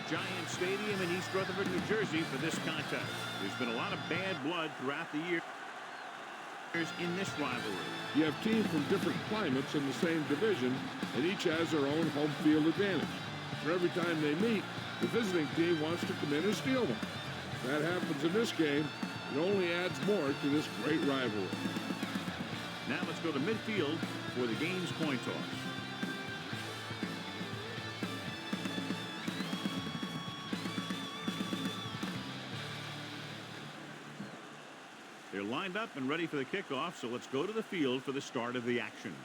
Giant Stadium in East Rutherford, New Jersey for this contest. There's been a lot of bad blood throughout the years in this rivalry. You have teams from different climates in the same division, and each has their own home field advantage. For every time they meet, the visiting team wants to come in and steal them. If that happens in this game, it only adds more to this great rivalry. Now let's go to midfield for the game's coin toss. They're lined up and ready for the kickoff, so let's go to the field for the start of the action.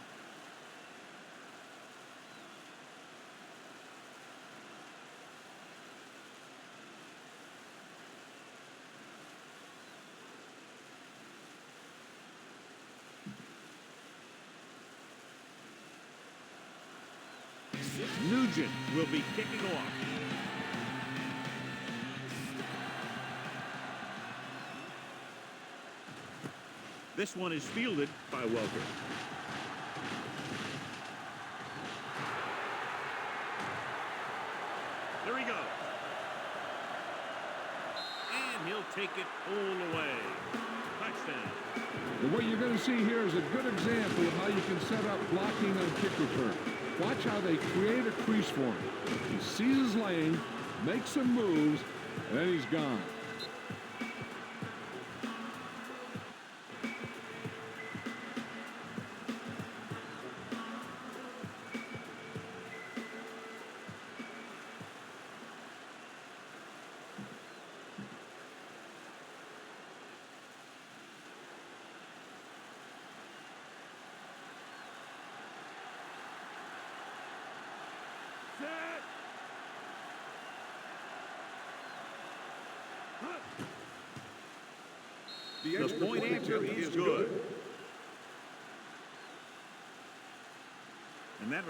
Nugent will be kicking off. This one is fielded by Welker. There he goes. And he'll take it all the way. Touchdown. And what you're going to see here is a good example of how you can set up blocking on kick return. Watch how they create a crease for him. He sees his lane, makes some moves, and then he's gone. The point answer is good. And that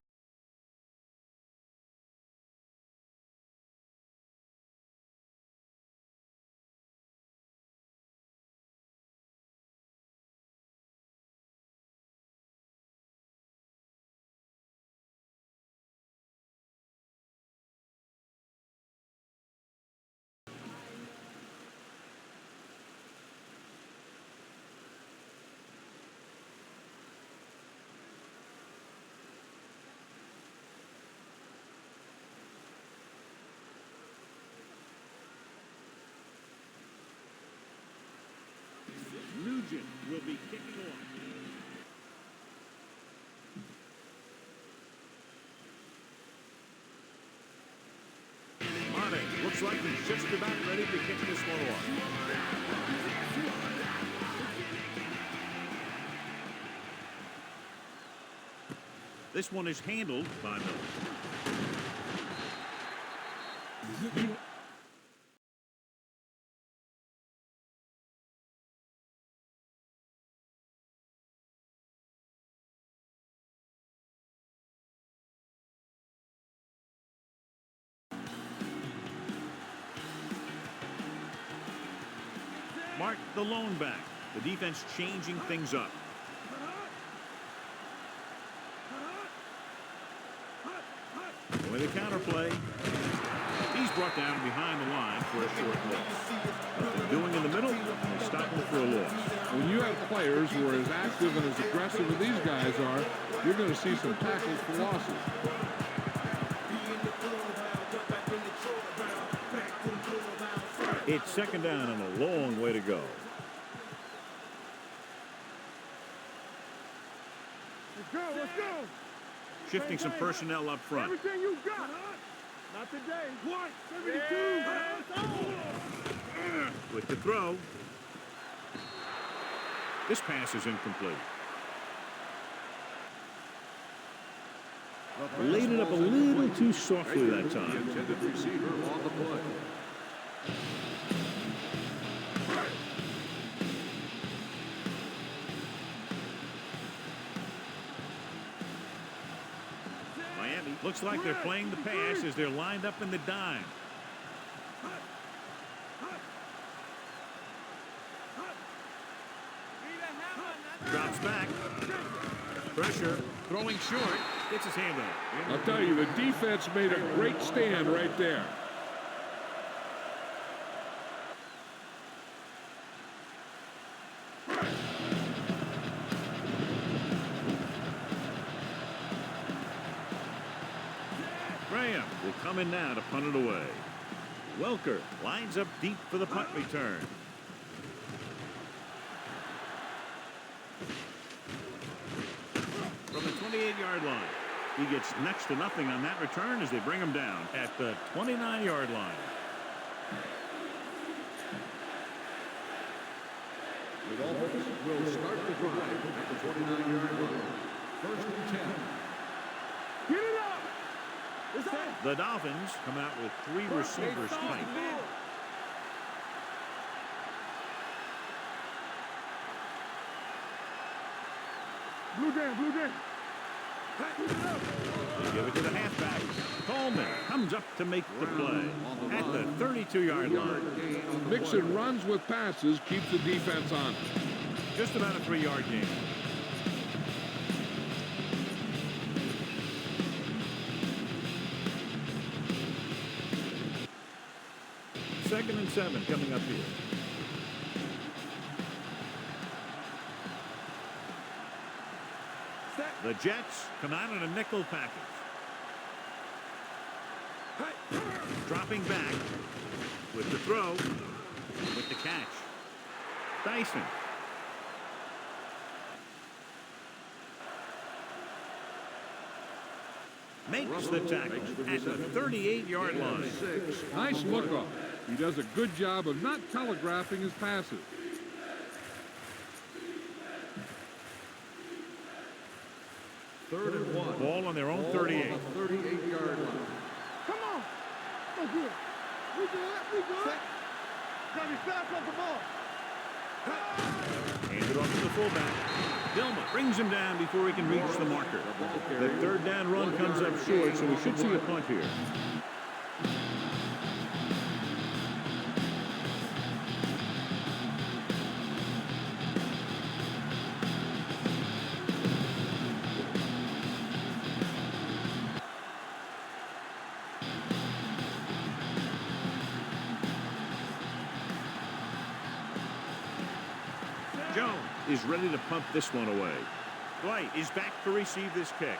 Nugent will be kicking off. Madden looks like he's just about ready to kick this one off. This one is handled by Miller. Mark the lone back. The defense changing things up. With a counterplay. He's brought down behind the line for a short loss. What they're doing in the middle, they stop him for a loss. When you have players who are as active and as aggressive as these guys are, you're going to see some tackles for losses. It's second down and a long way to go. Let's go, let's go. Shifting some personnel up front. Everything you got, huh? Not today. What? 72. With the throw. This pass is incomplete. Laid it up a little too softly that time. Intended receiver on the play. Miami looks like they're playing the pass as they're lined up in the dime. Drops back. Pressure. Throwing short. Gets his hand on it. I'll tell you, the defense made a great stand right there. Graham will come in now to punt it away. Welker lines up deep for the punt return. From the 28-yard line. He gets next to nothing on that return as they bring him down at the 29-yard line. The Dolphins will start the drive at the 29-yard line. First and 10. Get it up! The Dolphins come out with 3 receivers tight. Blue game. They give it to the halfback. Coleman comes up to make the play at the 32-yard line. Mixing runs with passes keeps the defense on. Just about a 3-yard gain. Second and 7 coming up here. The Jets come out in a nickel package. Dropping back with the throw, with the catch. Dyson. Makes the tackle at the 38-yard line. Nice look off. He does a good job of not telegraphing his passes. Third and 1. Ball on their own 38. 38-yard line. Come on. Oh, good. We good. Gotta be fast off the ball. Hands it off to the fullback. Dilma brings him down before he can reach the marker. The third down run comes up short, so we should see a punt here. Jones is ready to pump this one away. Dwight is back to receive this kick.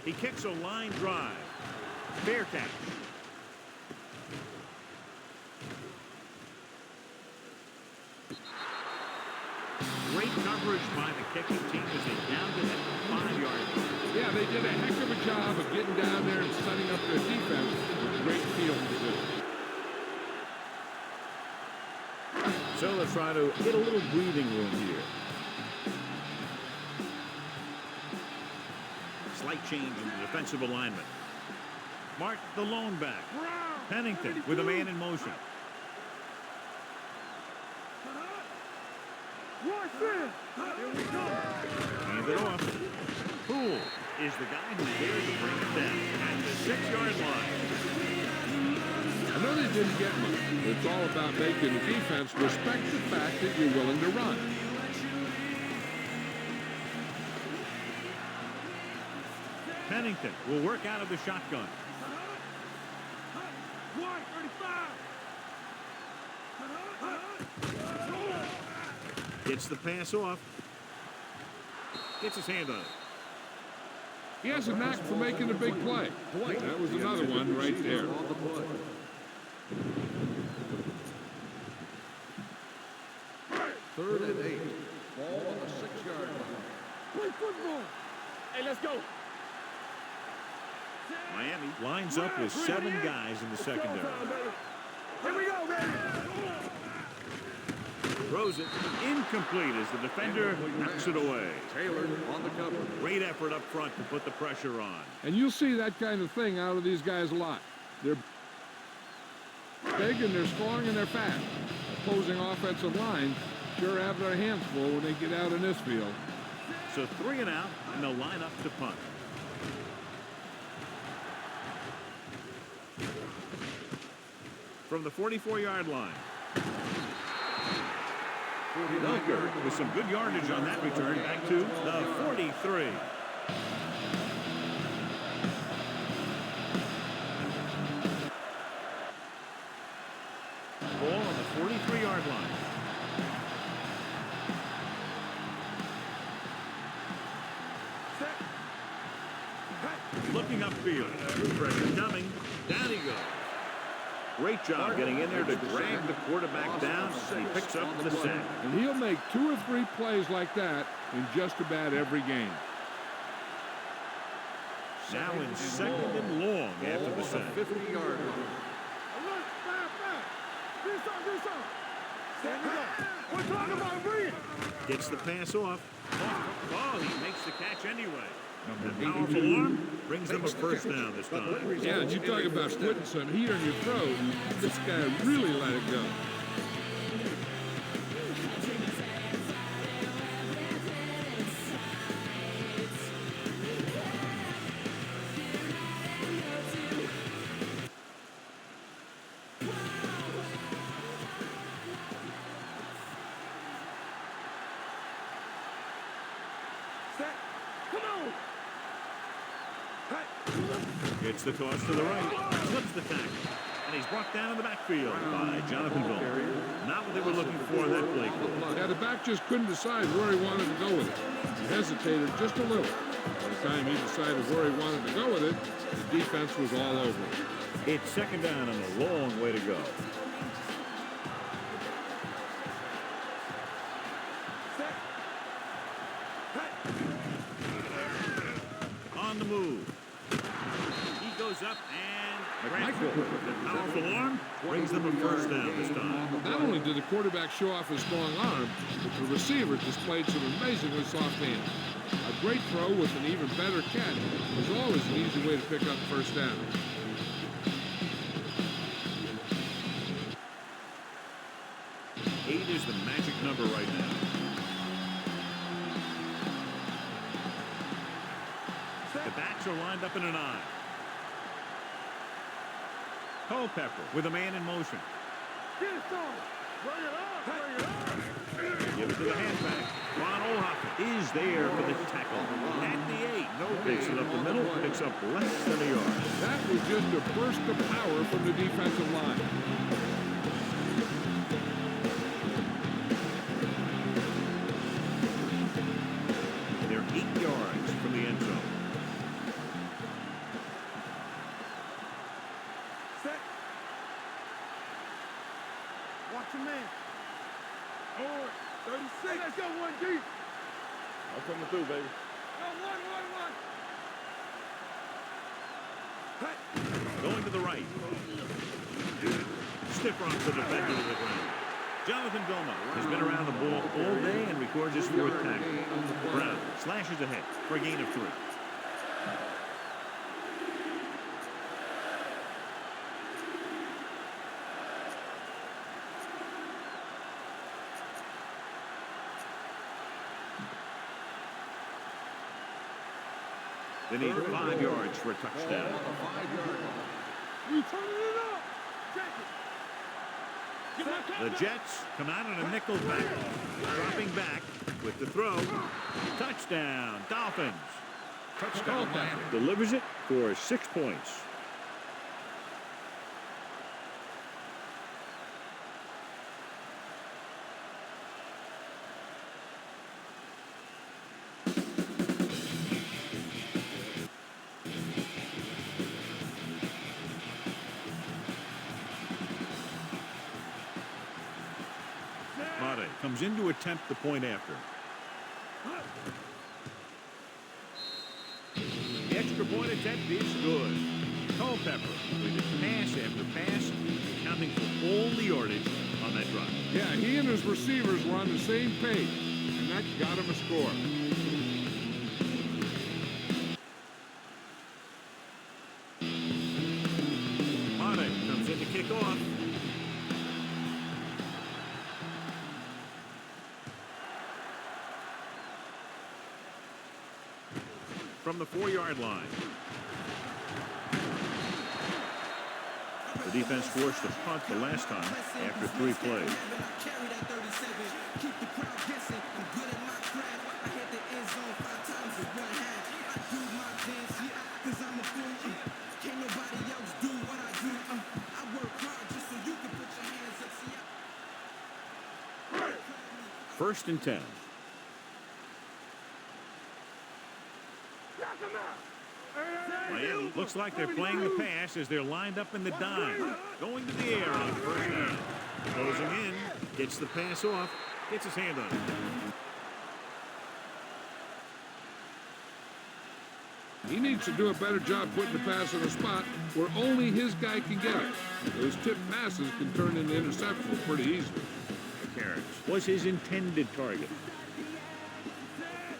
He kicks a line drive. Fair catch. Great coverage by the kicking team as they downed it at the 5-yard line. Yeah, they did a heck of a job of getting down there and setting up their defense with great field position. So let's try to get a little breathing room here. Slight change in the defensive alignment. Mark the lone back. Pennington with a man in motion. Here we go. Hand it off. Poole is the guy who's there to bring it down at the 6-yard line. I know they didn't get much. It's all about making the defense respect the fact that you're willing to run. Pennington will work out of the shotgun. Gets the pass off. Gets his hand on it. He has a knack for making a big play. That was another one right there. Third and 8. Ball on the 6-yard line. Play football. Hey, let's go. Miami lines up with 7 guys in the secondary. Here we go, baby. Throws it incomplete as the defender knocks it away. Taylor on the cover. Great effort up front to put the pressure on. And you'll see that kind of thing out of these guys a lot. They're big and they're strong and they're fast. Opposing offensive lines sure have their hands full when they get out in this field. So 3 and out, and they'll line up to punt. From the 44-yard line. Welker with some good yardage on that return back to the 43. looking upfield. Pressure coming. Down he goes. Great job getting in there to drag the quarterback down. He picks up the sack. And he'll make 2 or 3 plays like that in just about every game. Now in 2nd and long after the sack. 50-yard line. Alert, fire. Do something. Stand it up. We're talking about Reed. Gets the pass off. Oh, he makes the catch anyway. The powerful arm brings them a first down this time. Yeah, and you talk about putting some heat on your throat. This guy really let it go. Gets the toss to the right. Flips the tackle. And he's brought down in the backfield by Jonathan Bowman. Not what they were looking for in that play call. Yeah, the back just couldn't decide where he wanted to go with it. He hesitated just a little. By the time he decided where he wanted to go with it, the defense was all over it. It's 2nd down and a long way to go. On the move. He goes up and the powerful arm brings them a first down this time. Not only did the quarterback show off his strong arm, but the receiver displayed some amazingly soft hands. A great throw with an even better catch is always an easy way to pick up first down. Eight is the magic number right now. The backs are lined up in an eye. Culpepper with a man in motion. Get it on. Bring it on. Give it to the halfback. Ron Olhoffen is there for the tackle. At the 8. Picks it up the middle. Picks up less than a yard. That was just a burst of power from the defensive line. They're 8 yards from the end zone. Set. Watch your man. Forward. 36. Hey, let's go one deep. I'm coming through, baby. Go one. Hey. Going to the right. Stiff rocks the defender to the ground. Jonathan Vilma has been around the ball all day and records his 4th tackle. Brown slashes ahead for a gain of 3. They need 5 yards for a touchdown. We turning it up. Take it. The Jets come out in a nickel back. Dropping back with the throw. Touchdown, Dolphins. Touchdown. Delivers it for 6 points. Comes in to attempt the point after. The extra point attempt is good. Culpepper with pass after pass, accounting for all the yardage on that drive. Yeah, he and his receivers were on the same page, and that got him a score. Marte comes in to kick off. From the 4-yard line. The defense forced a punt the last time after 3 plays. First and 10. Miami Looks like they're playing the pass as they're lined up in the dime. Going to the air on first down. Closing in. Gets the pass off. Gets his hand on it. He needs to do a better job putting the pass in a spot where only his guy can get it. Those tipped passes can turn into interceptions pretty easily. Carrots was his intended target.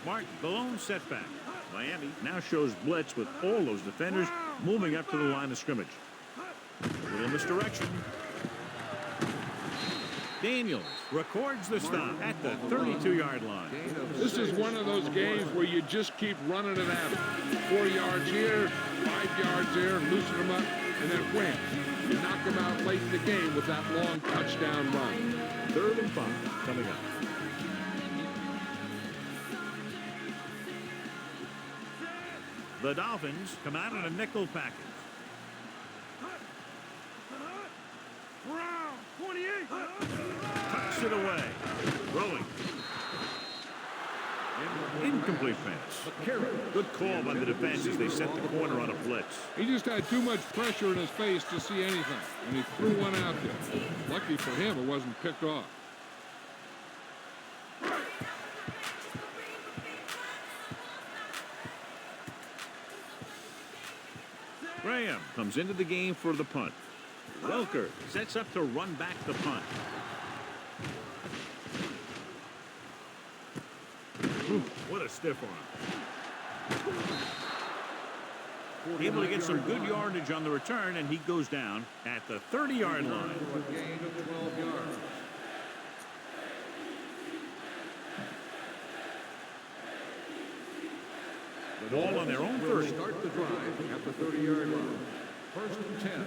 Mark, the lone setback. Miami now shows blitz with all those defenders moving up to the line of scrimmage. A little misdirection. Daniels records the stop at the 32-yard line. This is one of those games where you just keep running it at him. 4 yards here, 5 yards there, loosen them up, and then wham. You knock them out late in the game with that long touchdown run. 3rd and 5 coming up. The Dolphins come out in a nickel package. Brown, 28. Tucks it away. Rolling. Incomplete pass. Good call by the defense as they set the corner on a blitz. He just had too much pressure in his face to see anything, and he threw one out there. Lucky for him, it wasn't picked off. Graham comes into the game for the punt. Welker sets up to run back the punt. Ooh, what a stiff arm. Able to get some good yardage on the return, and he goes down at the 30-yard line. A gain of 12 yards. The ball on their own 30. Start the drive at the 30-yard line. 1st and 10.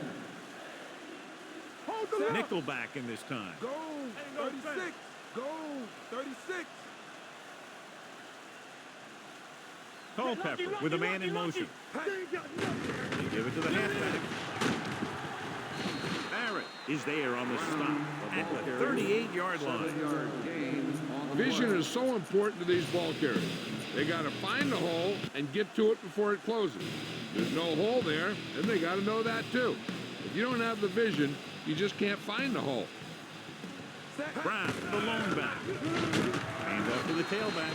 Hold the line. Nickelback in this time. Go, 36. Go, 36. Culpepper with a man in motion. They ain't got nothing. They give it to the halfback. Barrett is there on the stop at the 38-yard line. 7-yard gain on the Vision play. is so important to these ball carriers. They got to find the hole and get to it before it closes. There's no hole there, and they got to know that too. If you don't have the vision, you just can't find the hole. Brown, the lone back. Hands off to the tailback.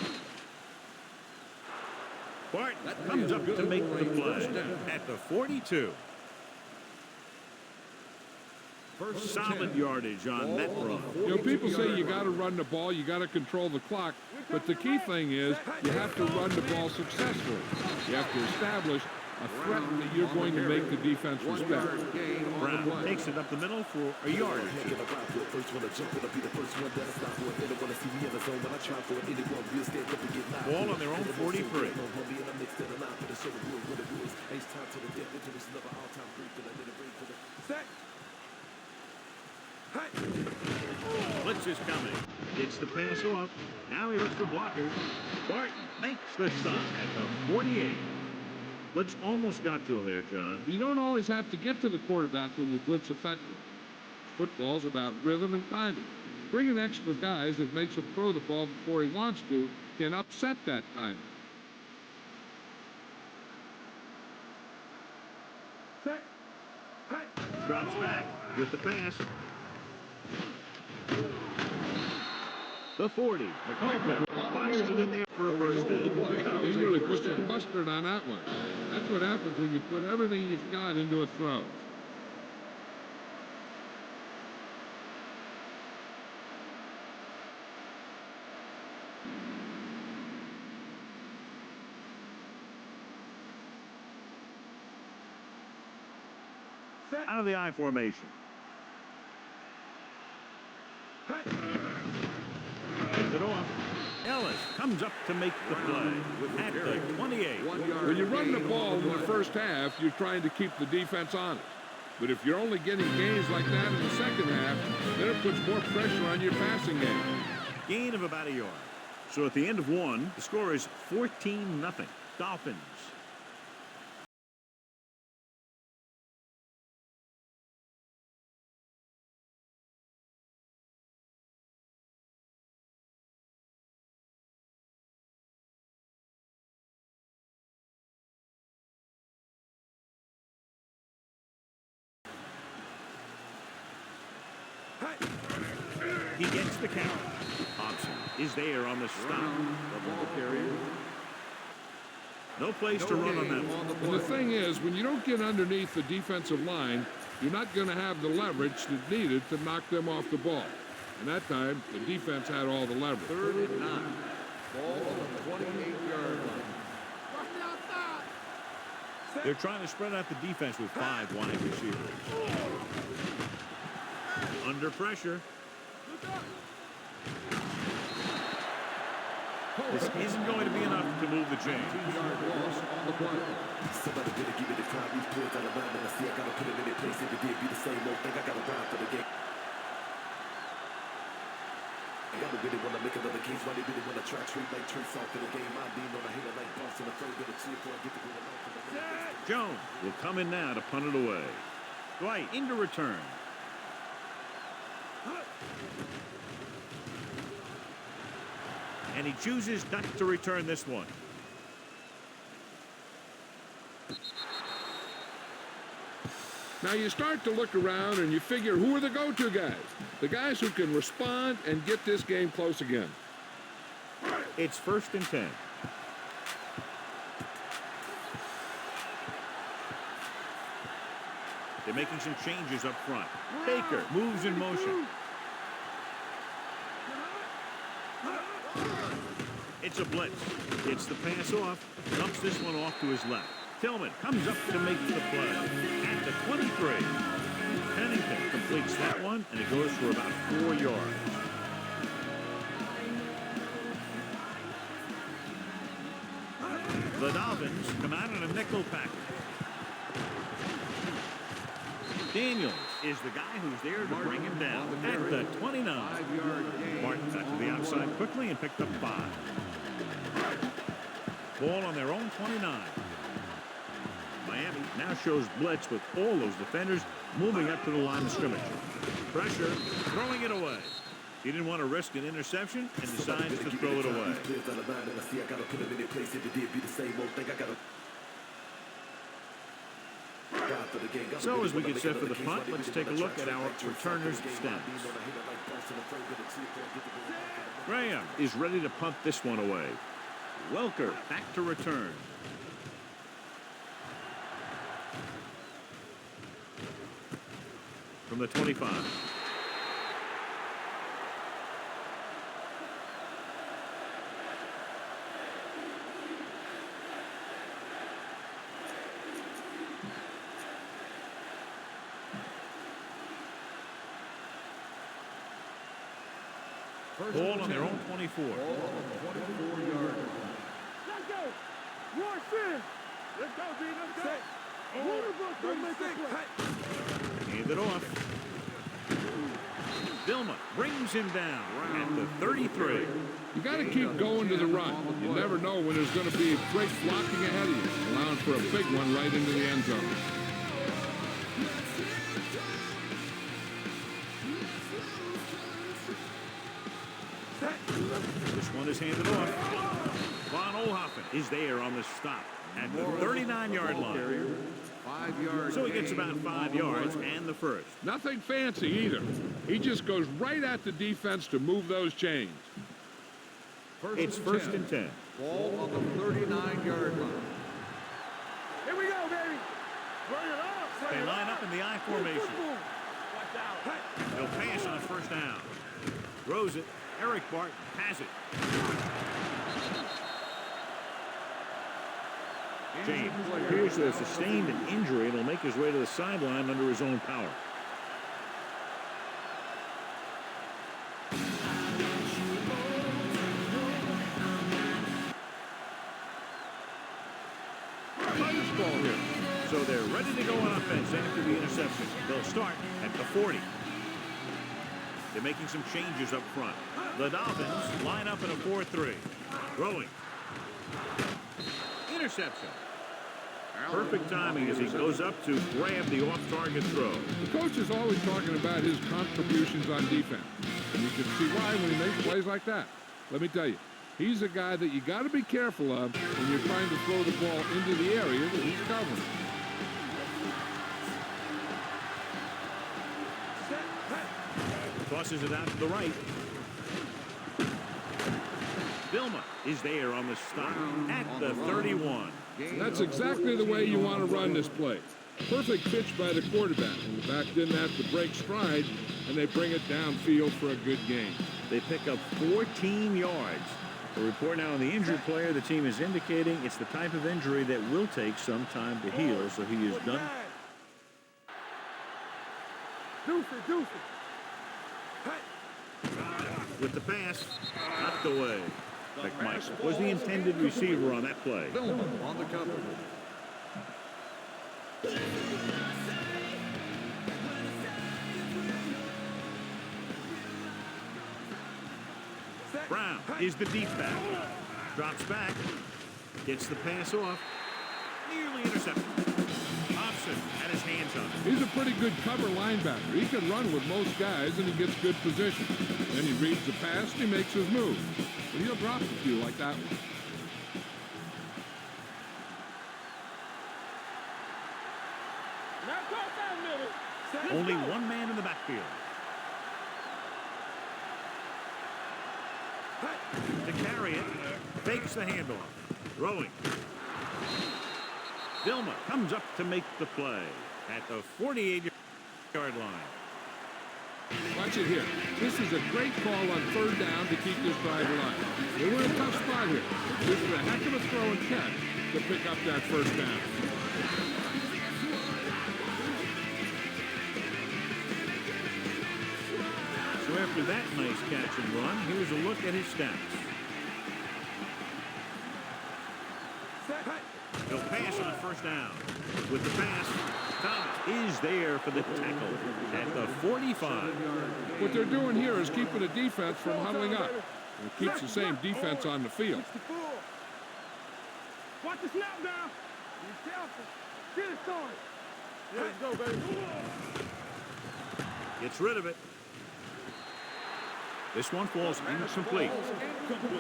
Barton comes up to make the play at the 42. Solid yardage on that run. You know, people say you got to run the ball, you got to control the clock, but the key thing is you have to run the ball successfully. You have to establish a threat that you're going to make the defense respect. Brown takes it up the middle for a yard. Ball on their own 43. Set. Blitz is coming. Gets the pass off. Now he looks for blockers. Barton makes the stop at the 48. Blitz almost got to him there, John. You don't always have to get to the quarterback when you blitz effective. Football's about rhythm and timing. Bringing extra guys that makes him throw the ball before he wants to can upset that timing. Set. Drops back with the pass. The 40. The Culpepper fires it in there for a first down. He really pushed the mustard on that one. That's what happens when you put everything you've got into a throw. Out of the I formation. Gets it off. Ellis comes up to make the play at the 28. When you run the ball in the first half, you're trying to keep the defense honest. But if you're only getting gains like that in the second half, then it puts more pressure on your passing game. Gain of about a yard. So at the end of one, the score is 14-0. Dolphins. He gets the count. Hobson is there on the stop. The ball carrier. No place to run on that one. And the thing is, when you don't get underneath the defensive line, you're not going to have the leverage that's needed to knock them off the ball. And that time, the defense had all the leverage. 3rd and 9. Ball on the 28-yard line. They're trying to spread out the defense with 5 wide receivers. Under pressure. This isn't going to be enough to move the chain. 2-yard loss on the play. Somebody better give me the crowd. These players out of line, and I see I gotta put it in their place. If it did be the same old thing, I gotta ride for the game. I gotta really wanna make another case. Why they really wanna try trade like trace off for the game? I being on a hater like Boston, afraid of the cheer before I get to go along for the game. Jones will come in now to punt it away. Dwight into return. And he chooses not to return this one. Now you start to look around and you figure, who are the go-to guys? The guys who can respond and get this game close again. It's 1st and 10. They're making some changes up front. Baker moves in motion. It's a blitz. It's the pass off. Dumps this one off to his left. Tillman comes up to make the play. At the 23. Pennington completes that one, and it goes for about 4 yards. The Dolphins come out in a nickel package. Daniels is the guy who's there to bring him down at the 29. 5-yard gain. Martin got to the outside quickly and picked up 5. Ball on their own 29. Miami now shows blitz with all those defenders moving up to the line of scrimmage. Pressure, throwing it away. He didn't want to risk an interception and decides to throw it away. These players out of line, and I see I gotta put it in their place. If it did be the same old thing, I gotta ride for the game. So as we get set for the punt, let's take a look at our returners' stats. Graham is ready to punt this one away. Welker back to return. From the 25. Ball on their own 24. Ball on the 24-yard line. Let's go. Rush in. Let's go, B. Let's go. Quarterback will make a play. Hand it off. Dilma brings him down at the 33. You got to keep going to the run. You never know when there's going to be great blocking ahead of you, allowing for a big one right into the end zone. This one is handed off. Von Ohlhoffen is there on the stop at the 39-yard line. 5-yard So he gets gain about 5 on the yards play. and the first. Nothing fancy either. He just goes right at the defense to move those chains. It's 1st and 10. Ball on the 39-yard line. Here we go, baby. Bring it up. They line up in the I formation. They'll pass on 1st down. Throws it. Eric Barton has it. James appears to have sustained an injury and will make his way to the sideline under his own power. Close ball here. So they're ready to go on offense after the interception. They'll start at the 40. They're making some changes up front. The Dolphins line up in a 4-3. Throwing. Interception. Perfect timing as he goes up to grab the off-target throw. The coach is always talking about his contributions on defense. And you can see why when he makes plays like that. Let me tell you, he's a guy that you got to be careful of when you're trying to throw the ball into the area that he's covering. Tosses it out to the right. Vilma is there on the stop at the 31. That's exactly the way you want to run this play. Perfect pitch by the quarterback. The back didn't have to break stride, and they bring it downfield for a good gain. They pick up 14 yards. A report now on the injured player. The team is indicating it's the type of injury that will take some time to heal, so he is done. With the pass, knocked away. McMichael was the intended receiver on that play. On the cover. Brown is the deep back. Drops back. Gets the pass off. Nearly intercepted. Hobson had his hands on it. He's a pretty good cover linebacker. He can run with most guys, and he gets good position. Then he reads the pass, and he makes his move. But he'll drop a few like that one. Only one man in the backfield. To carry it, fakes the handoff. Throwing. Vilma comes up to make the play at the 48-yard line. Watch it here. This is a great call on third down to keep this drive alive. They were in a tough spot here. This is a heck of a throw and catch to pick up that first down. So after that nice catch and run, here's a look at his stats. He'll pass on first down. With the pass, Thomas is there for the tackle at the 45. What they're doing here is keeping the defense from huddling up. It keeps the same defense on the field. Watch the snap now. Be careful. Get it started. Let's go, baby. Gets rid of it. This one falls incomplete.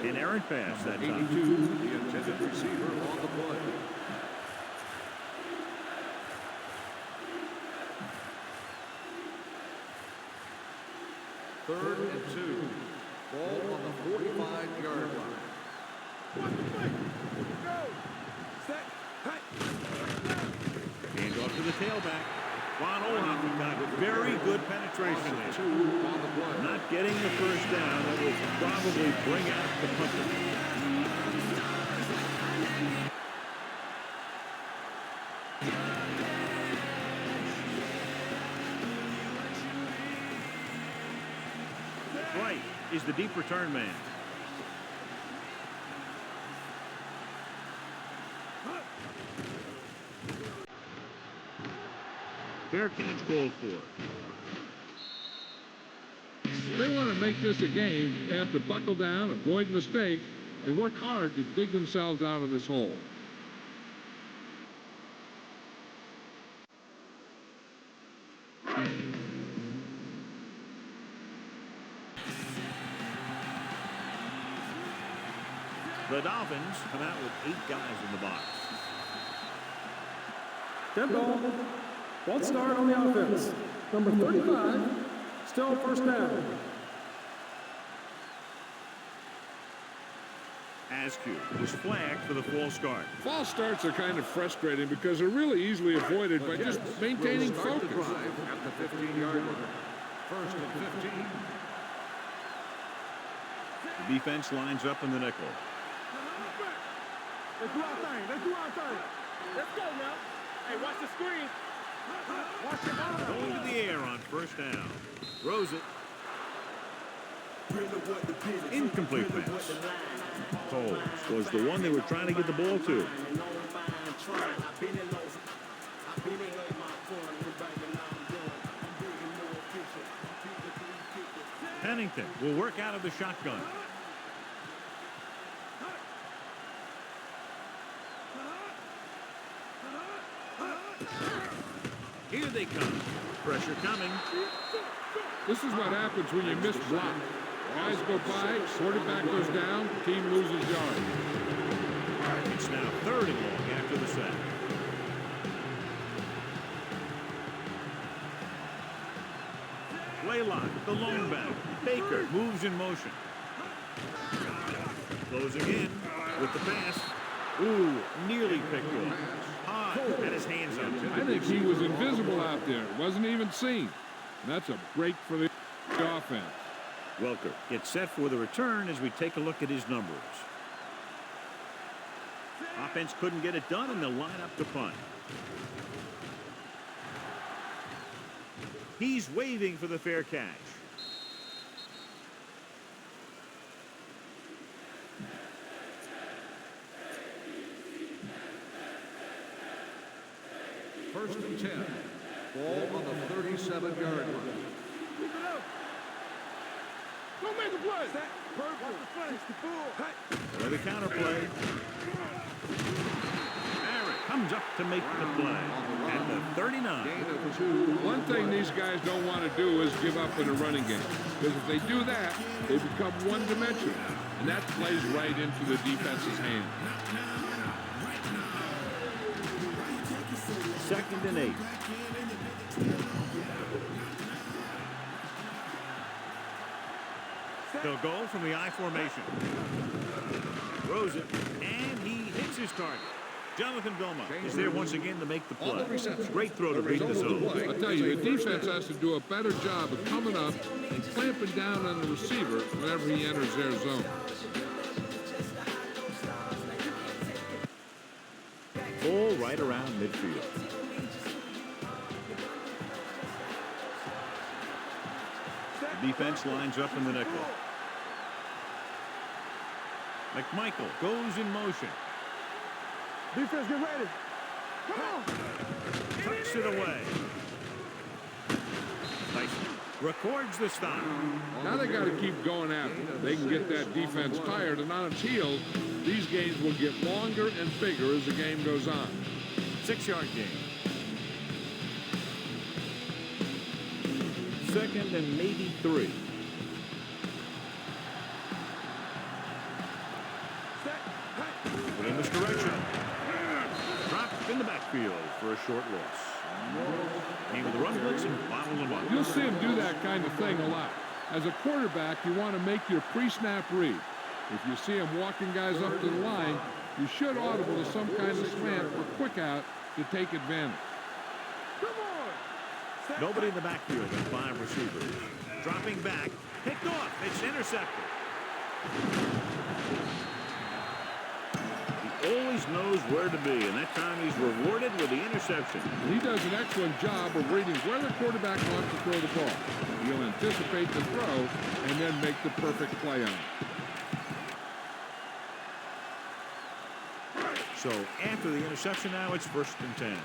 An errant pass that time. 82, the intended receiver on the play. Third and 2. Ball on the 45-yard line. Watch the play. Go. Set. Hand off to the tailback. Juan Olhoffen got very good penetration there. Not getting the first down. That will probably bring out the punter. Right is the deep return man. Fair catch called for. They want to make this a game. They have to buckle down, avoid mistakes, and work hard to dig themselves out of this hole. The Dolphins come out with 8 guys in the box. Dead ball. One start on the offense. Number 35, still first down. Askew was flagged for the false start. False starts are kind of frustrating because they're really easily avoided by just maintaining Start the focus. drive at the 15-yard line. First and 15. The defense lines up in the nickel. Let's do our thing. Let's do our thing. Let's go now. Hey, watch the screen. Watch the ball. Going to the air on first down. Throws it. Incomplete pass. Coles was the one they were trying to get the ball to. Pennington will work out of the shotgun. Here they come. Pressure coming. This is what happens when you miss block. Guys go by, quarterback goes down, team loses yards. It's now 3rd and long after the sack. Play lock, the lone back. Baker moves in motion. Closing in with the pass. Ooh, nearly picked off. High, had his hands up. I think he was invisible out there. Wasn't even seen. And that's a break for the offense. Welker gets set for the return as we take a look at his numbers. Offense couldn't get it done, and they'll line up to punt. He's waving for the fair catch. First and 10. Ball on the 37-yard line. Keep it up. Don't make a play. Purple. 64. For the counter play. Barrett comes up to make the play at the 39. Gain of 2. One thing these guys don't want to do is give up in a running game. Because if they do that, they become one-dimensional. And that plays right into the defense's hand. 2nd and 8. They'll go from the I formation. Throws it, and he hits his target. Jonathan Belmont is there once again to make the play. Great throw to beat the zone. I'll tell you, the defense has to do a better job of coming up and clamping down on the receiver whenever he enters their zone. Ball right around midfield. The defense lines up in the nickel. McMichael goes in motion. Defense, get ready. Come on. Tucks it away. Tyson records the stop. Now they got to keep going after it. They can get that defense tired, and on its heels, these games will get longer and bigger as the game goes on. 6-yard gain. 2nd and maybe 3. In this direction. Dropped in the backfield for a short loss. Came with the run blitz and bottled them up. You'll see him do that kind of thing a lot. As a quarterback, you want to make your pre-snap read. If you see him walking guys up to the line, you should audible to some kind of slant or quick out to take advantage. Come on. Nobody in the backfield and 5 receivers. Dropping back. Picked off. It's intercepted. He always knows where to be, and that time he's rewarded with the interception. He does an excellent job of reading where the quarterback wants to throw the ball. He'll anticipate the throw and then make the perfect play on it. So after the interception now, it's 1st and 10.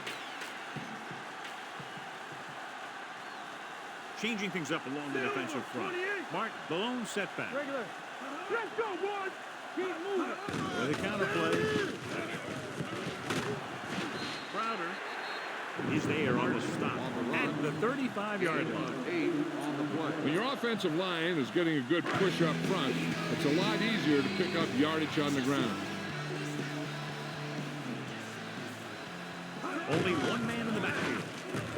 Changing things up along the defensive front. Mark, the lone setback. Regular. Let's go, boys. Keep moving. For the counter play. Crowder is there on the stop at the 35-yard line. 8 on the play. When your offensive line is getting a good push up front, it's a lot easier to pick up yardage on the ground. Only one man in the backfield.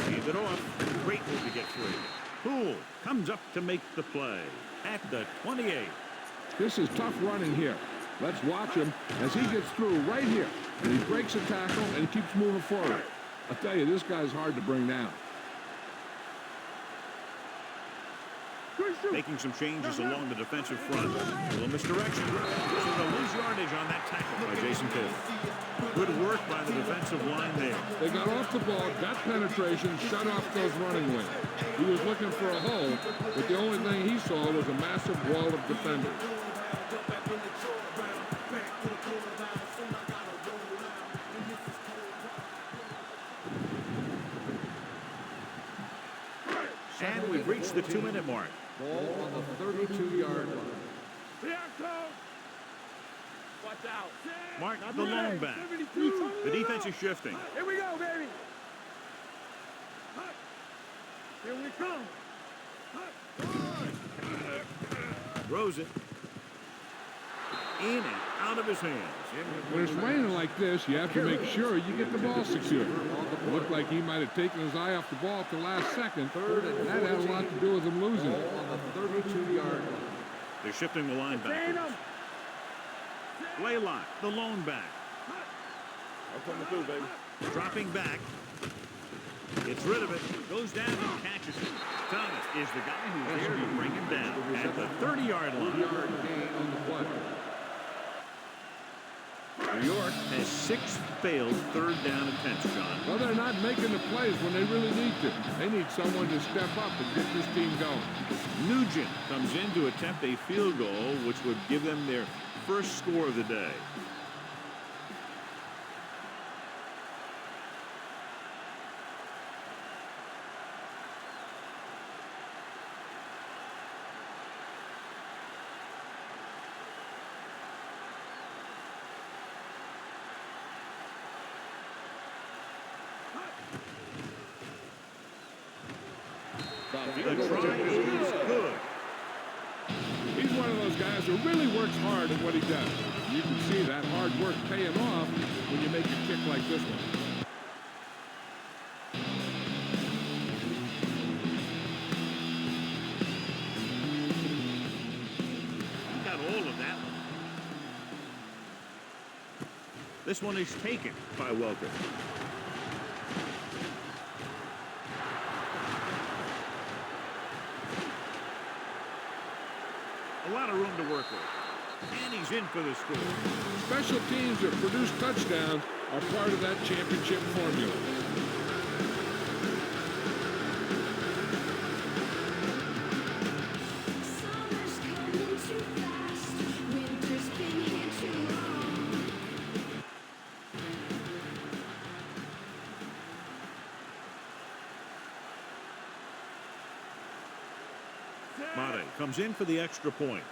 Hands it off. Great move to get free. Poole comes up to make the play at the 28. This is tough running here. Let's watch him as he gets through right here. And he breaks a tackle and he keeps moving forward. I tell you, this guy's hard to bring down. Making some changes along the defensive front. A little misdirection. So they'll lose yardage on that tackle by Jason Pitt. Good work by the defensive line there. They got off the ball, got penetration, shut off those running lanes. He was looking for a hole, but the only thing he saw was a massive wall of defenders. And we've reached the 2-minute mark. Ball on the 32-yard line. Watch out. Mark, the lone back. The defense is shifting. Here we go, baby. Here we come. Throws it. in and out of his hands. When it's raining like this, you have to make sure you get the ball secure. It looked like he might have taken his eye off the ball at the last second. That had a lot to do with him losing it. On the 32-yard line. They're shifting the line backwards. Laylock, the lone back. I'm coming through, baby. Dropping back. Gets rid of it. Goes down and catches it. Thomas is the guy who's there to bring him down at the 30-yard line. 3-yard gain on the play. New York has 6 failed third down attempts, John. Well, they're not making the plays when they really need to. They need someone to step up and get this team going. Nugent comes in to attempt a field goal, which would give them their first score of the day. The try is good. He's one of those guys who really works hard at what he does. You can see that hard work paying off when you make a kick like this one. He got all of that one. This one is taken by Welker. A lot of room to work with. And he's in for the score. Special teams that produce touchdowns are part of that championship formula. Summer's coming too fast. Winter's been here too long. Mate comes in for the extra point.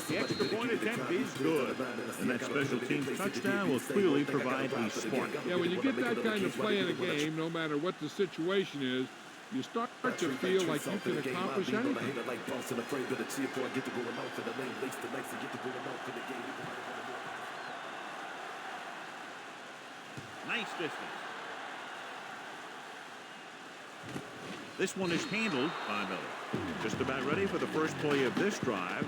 The extra point attempt is good. And that special teams touchdown will clearly provide a spark. Yeah, when you get that kind of play in a game, no matter what the situation is, you start to feel like you can accomplish anything. Nice distance. This one is handled by Miller. Just about ready for the first play of this drive.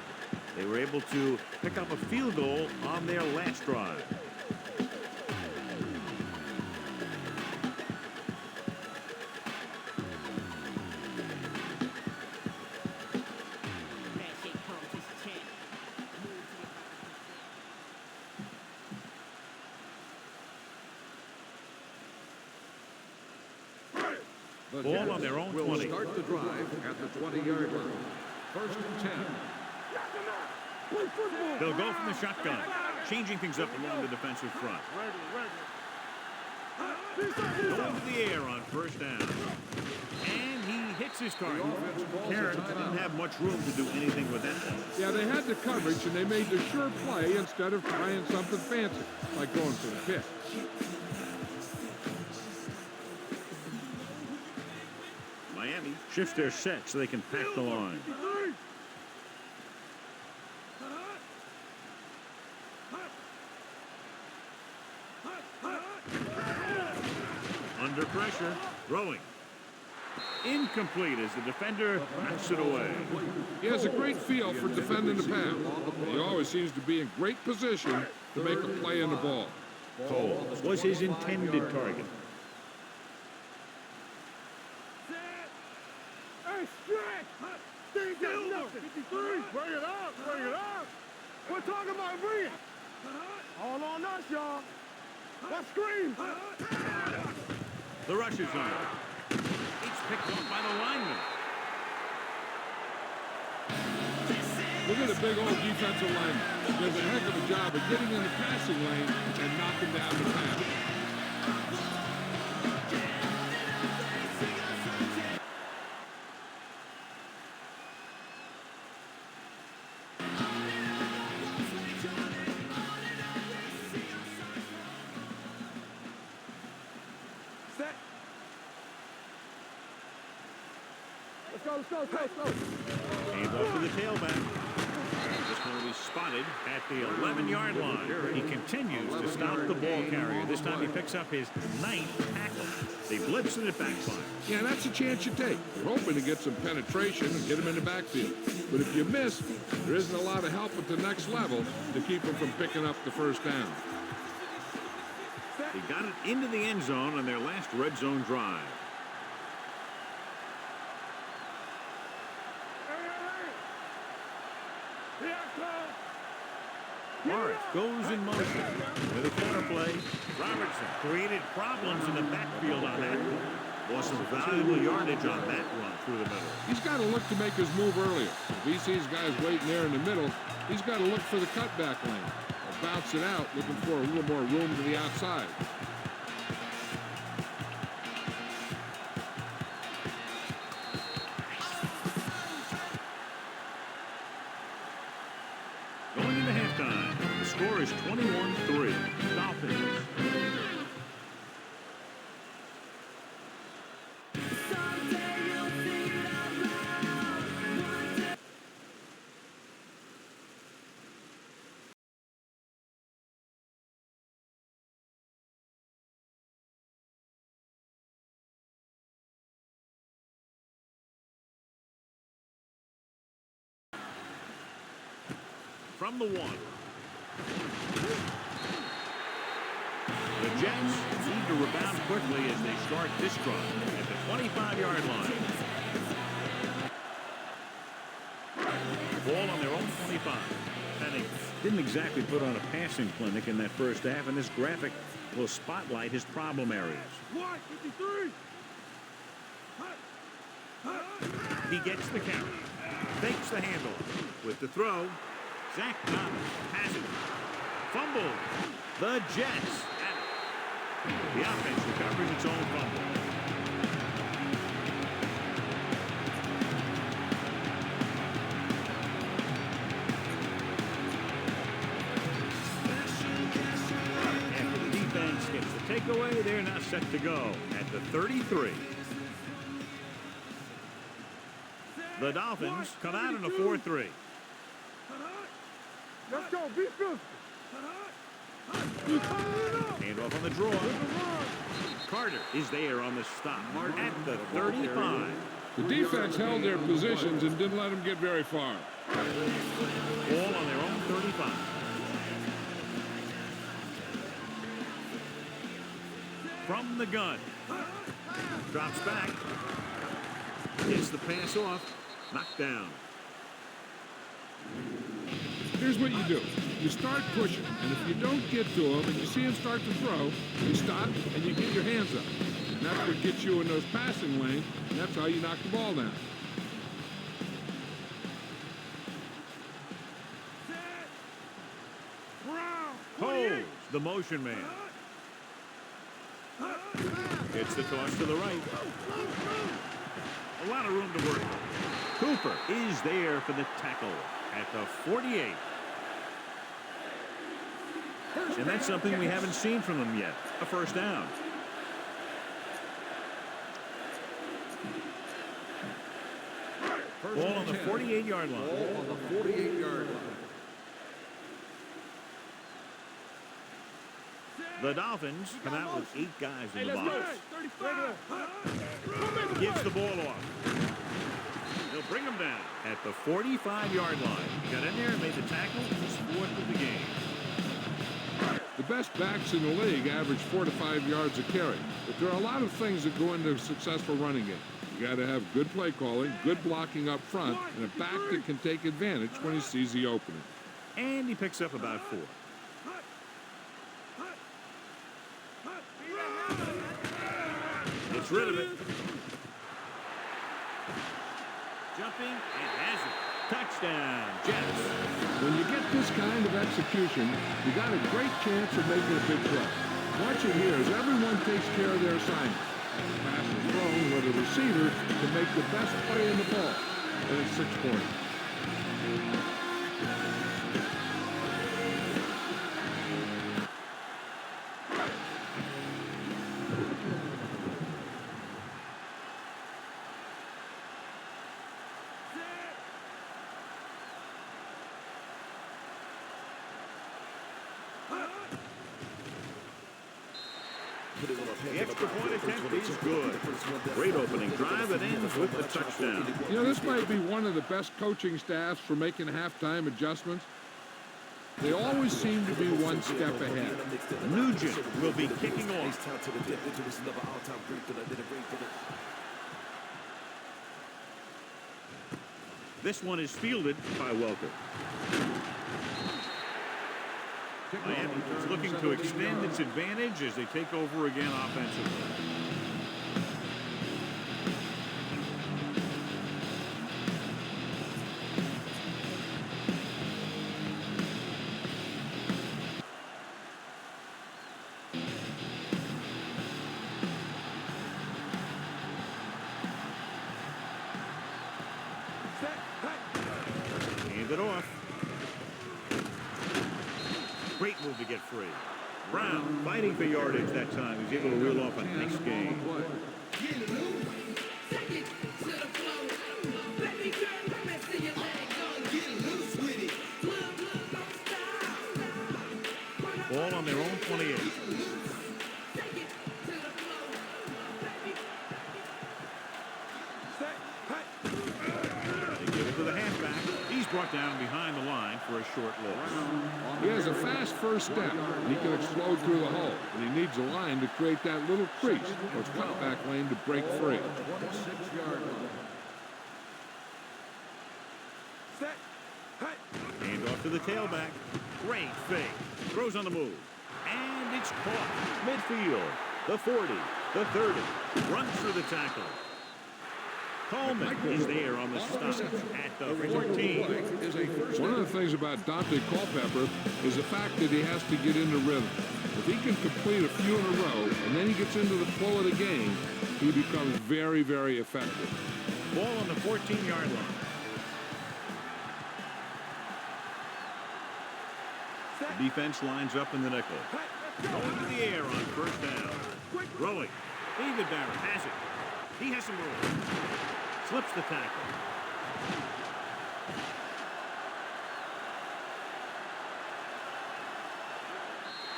They were able to pick up a field goal on their last drive. Ball on their own 20. Will start the drive at the 20-yard line. First and 10. They'll go from the shotgun, changing things up along the defensive front. Going to the air on first down. And he hits his target. Carroll didn't have much room to do anything with that. Yeah, they had the coverage, and they made the sure play instead of trying something fancy, like going for the pick. Miami shifts their set so they can pack the line. Under pressure, throwing. Incomplete as the defender knocks it away. He has a great feel for defending the pass. He always seems to be in great position to make a play in the ball. Cole was his intended target. Hey, stretch! They got nothing. 53. Bring it up, bring it up. We're talking about bringing. All on us, y'all. Let's scream. The rush is on. It's picked up by the lineman. Look at the big old defensive lineman. He does a heck of a job of getting in the passing lane and knocking down the pass. Let's go. Hand off to the tailback. He's spotted at the 11-yard line. He continues to stop the ball carrier. This time he picks up his 9th tackle. They blitz and it backfires. Yeah, that's a chance you take. You're hoping to get some penetration and get him in the backfield. But if you miss, there isn't a lot of help at the next level to keep him from picking up the first down. They got it into the end zone on their last red zone drive. Morris goes in motion with a counterplay. Robertson created problems in the backfield on that. Lost some valuable yardage on that run through the middle. He's got to look to make his move earlier. If he sees guys waiting there in the middle, he's got to look for the cutback lane. Or bounce it out, looking for a little more room to the outside. Going into halftime, the score is 21-3. Dolphins. From the 1. The Jets need to rebound quickly as they start this drive at the 25-yard line. Ball on their own 25. Penning didn't exactly put on a passing clinic in that first half, and this graphic will spotlight his problem areas. 53. He gets the carry, fakes the handoff with the throw. Zach Thomas has it. Fumble. The Jets. The offense recovers its own fumble. After the defense gets the takeaway, they're now set to go at the 33. The Dolphins come out in a 4-3. Let's go, be good. Handoff on the draw. Carter is there on the stop at the 35. The defense held their positions and didn't let them get very far. Ball on their own 35. From the gun. Drops back. Gets the pass off. Knocked down. Here's what you do. You start pushing, and if you don't get to him and you see him start to throw, you stop and you get your hands up. And that's what gets you in those passing lanes, and that's how you knock the ball down. Holds the motion man. It's the toss to the right. A lot of room to work. Cooper is there for the tackle at the 48. And that's something we haven't seen from them yet. A first down. Ball on the 48-yard line. Ball on the 48-yard line. The Dolphins come out with 8 guys in the box. Gives the ball off. They'll bring him down at the 45-yard line. Got in there and made the tackle. His 4th of the game. The best backs in the league average 4 to 5 yards a carry. But there are a lot of things that go into a successful running game. You got to have good play calling, good blocking up front, and a back that can take advantage when he sees the opening. And he picks up about 4. Gets rid of it. Jumping and has it. Touchdown, Jets. When you get this kind of execution, you got a great chance of making a big play. Watch it here as everyone takes care of their assignment. The pass is thrown where the receiver can make the best play in the ball. And it's 6 points. The extra point attempt is good. Great opening drive that ends with a touchdown. You know, this might be one of the best coaching staffs for making halftime adjustments. They always seem to be one step ahead. Nugent will be kicking off. This one is fielded by Welker. Miami is looking to extend its advantage as they take over again offensively. Hand it off. Great move to get free. Brown fighting for yardage that time. He's able to reel off a nice gain. Ball on their own 28. They give it to the halfback. He's brought down behind the line for a short loss. He has a fast first step. He can explode through the hole, but he needs a line to create that little crease or cutback lane to break free. 26-yard line. Hand off to the tailback. Great fake. Throws on the move. And it's caught. Midfield. The 40. The 30. Runs through the tackle. Coleman is there on the stop at the 14. One of the things about Dante Culpepper is the fact that he has to get into rhythm. If he can complete a few in a row and then he gets into the flow of the game, he becomes very, very effective. Ball on the 14-yard line. The defense lines up in the nickel. Going to the air on first down. Throwing. David Barrett has it. He has some room. Slips the tackle.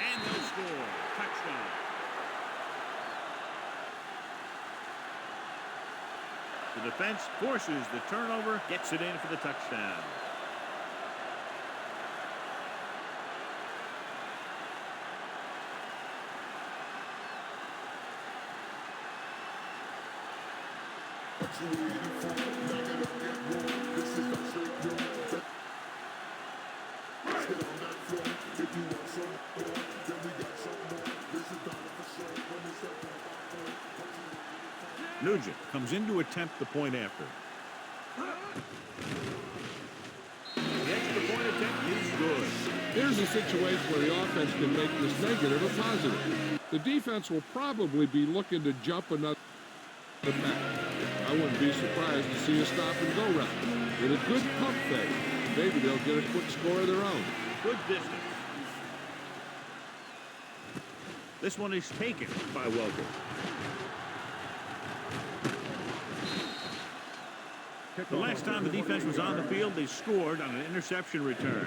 And they'll score. Touchdown. The defense forces the turnover, gets it in for the touchdown. Nugent comes in to attempt the point after. The extra point attempt is good. Here's a situation where the offense can make this negative a positive. The defense will probably be looking to jump another back. I wouldn't be surprised to see a stop and go route. With a good pump fake, maybe they'll get a quick score of their own. Good distance. This one is taken by Welker. The last time the defense was on the field, they scored on an interception return.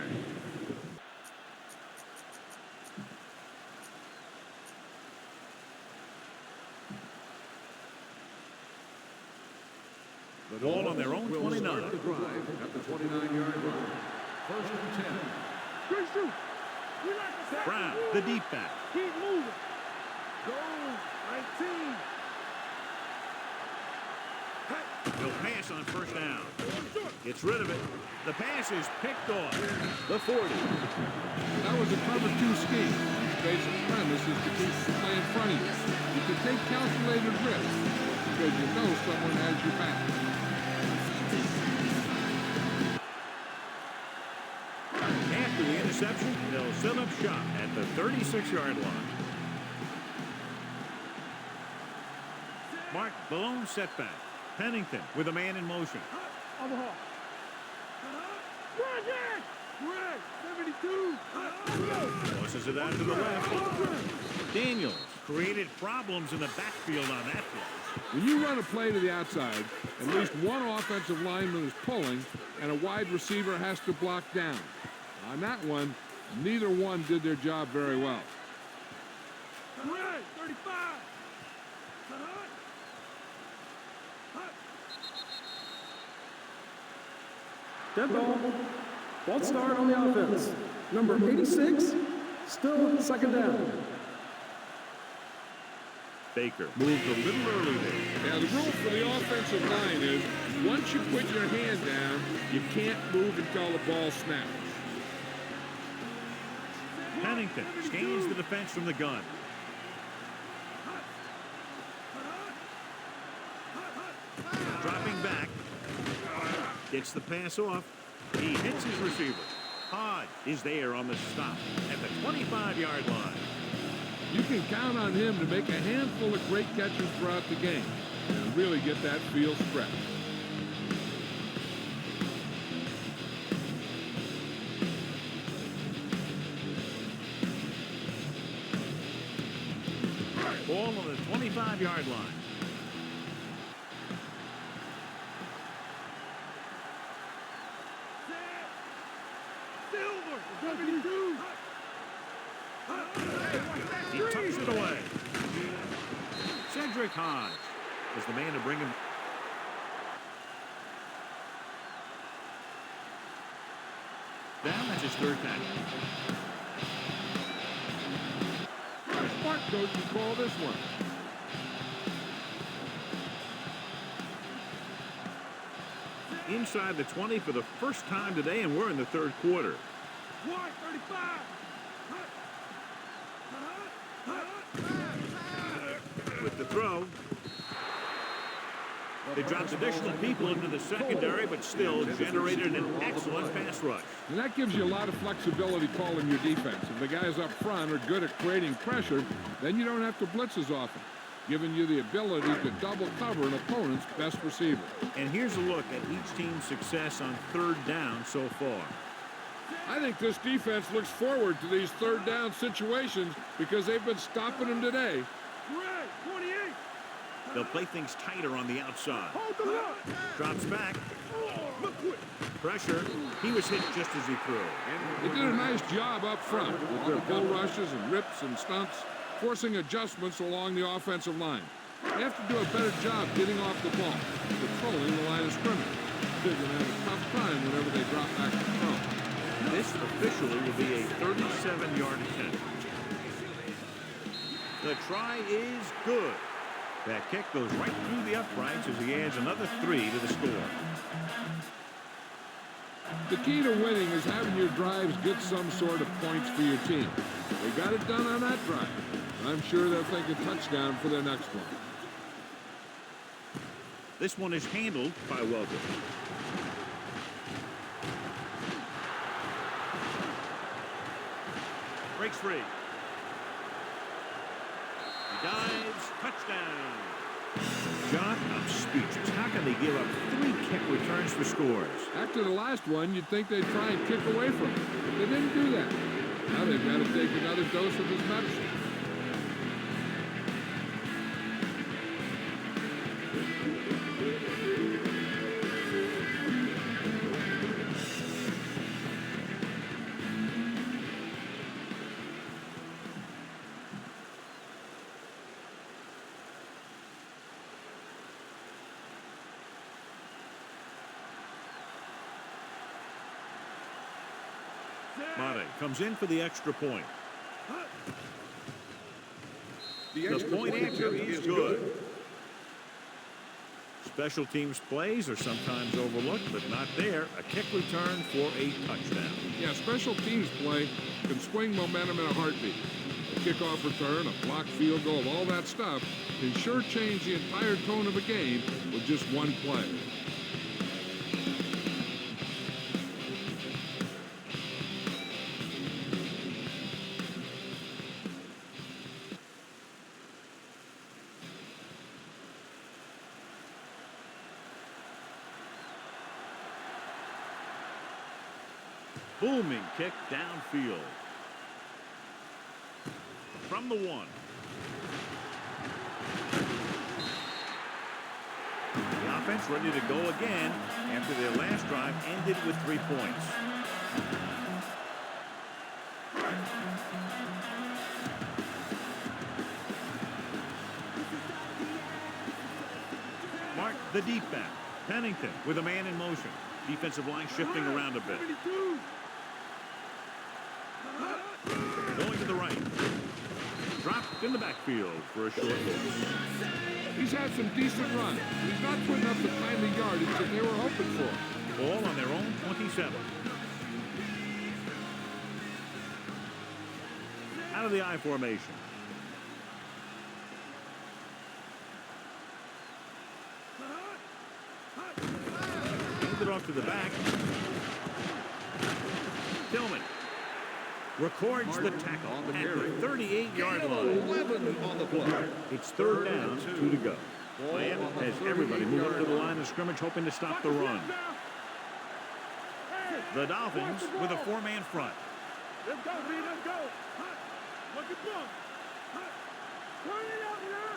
The ball on their own 29. Start the drive at the 29-yard line. First and 10. Great shoot. We like the sack. Brown, the deep back. Keep moving. Go, 19. He'll pass on first down. Gets rid of it. The pass is picked off. The 40. That was a cover 2 scheme. The basic premise is to keep the play in front of you. You can take calculated risks because you know someone has your back. After the interception, they'll set up shop at the 36-yard line. Mark, the lone setback. Pennington with a man in motion. Overhaul. Run, Jack! Red, 72. Tosses it out to the left. Daniels created problems in the backfield on that play. When you run a play to the outside, at least one offensive lineman is pulling and a wide receiver has to block down. On that one, neither one did their job very well. Red, 35. Dead ball. False start on the offense. Number 86, still second down. Baker moved a little early there. Yeah, the rule for the offensive line is once you put your hand down, you can't move until the ball snaps. Pennington scans the defense from the gun. Dropping back. Gets the pass off. He hits his receiver. Hodge is there on the stop at the 25-yard line. You can count on him to make a handful of great catches throughout the game and really get that field stretched. Ball on the 25-yard line. He tucks it away. Cedric Hodge is the man to bring him. Down, that's his third tackle. Smart coach would call this one. Inside the 20 for the first time today, and we're in the third quarter. With the throw. They dropped additional people into the secondary, but still generated an excellent pass rush. And that gives you a lot of flexibility calling your defense. If the guys up front are good at creating pressure, then you don't have to blitz as often, giving you the ability to double cover an opponent's best receiver. And here's a look at each team's success on third down so far. I think this defense looks forward to these third down situations because they've been stopping them today. They'll play things tighter on the outside. Drops back. Pressure. He was hit just as he threw. They did a nice job up front with their bull rushes and rips and stunts, forcing adjustments along the offensive line. They have to do a better job getting off the ball, controlling the line of scrimmage. They're going to have a tough time whenever they drop back to throw. This officially will be a 37-yard attempt. The try is good. That kick goes right through the uprights as he adds another 3 to the score. The key to winning is having your drives get some sort of points for your team. They got it done on that drive. I'm sure they'll take a touchdown for their next one. This one is handled by Welker. Breaks free. He dives. Touchdown. John, I'm speechless. How can they give up 3 kick returns for scores? After the last one, you'd think they'd try and kick away from it. But they didn't do that. Now they've got to take another dose of his medicine. Madden comes in for the extra point. The point after is good. Special teams plays are sometimes overlooked, but not there. A kick return for a touchdown. Yeah, special teams play can swing momentum in a heartbeat. A kickoff return, a blocked field goal, all that stuff can sure change the entire tone of a game with just one play. Booming kick downfield. From the 1. The offense ready to go again after their last drive ended with 3 points. Mark the deep back. Pennington with a man in motion. Defensive line shifting around a bit. Going to the right. Dropped in the backfield for a short loss. He's had some decent runs. He's not putting up the kind of yardage that they were hoping for. Ball on their own 27. Out of the I formation. Hand it off to the back. Tillman records the tackle at the 38-yard line. 11 on the play. It's third down, 2 to go. Miami has everybody move up to the line of scrimmage, hoping to stop the run. The Dolphins with a 4-man front. Let's go, B, let's go. Look at bump. Turn it up now.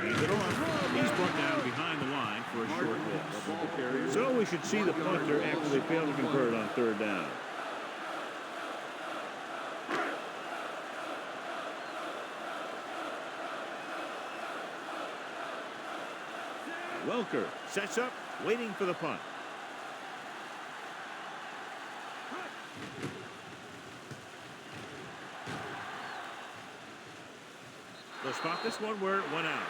Hands it off. He's brought down behind the line for a short loss. So we should see the punter after they fail to convert on third down. Welker sets up, waiting for the punt. They'll spot this one where it went out.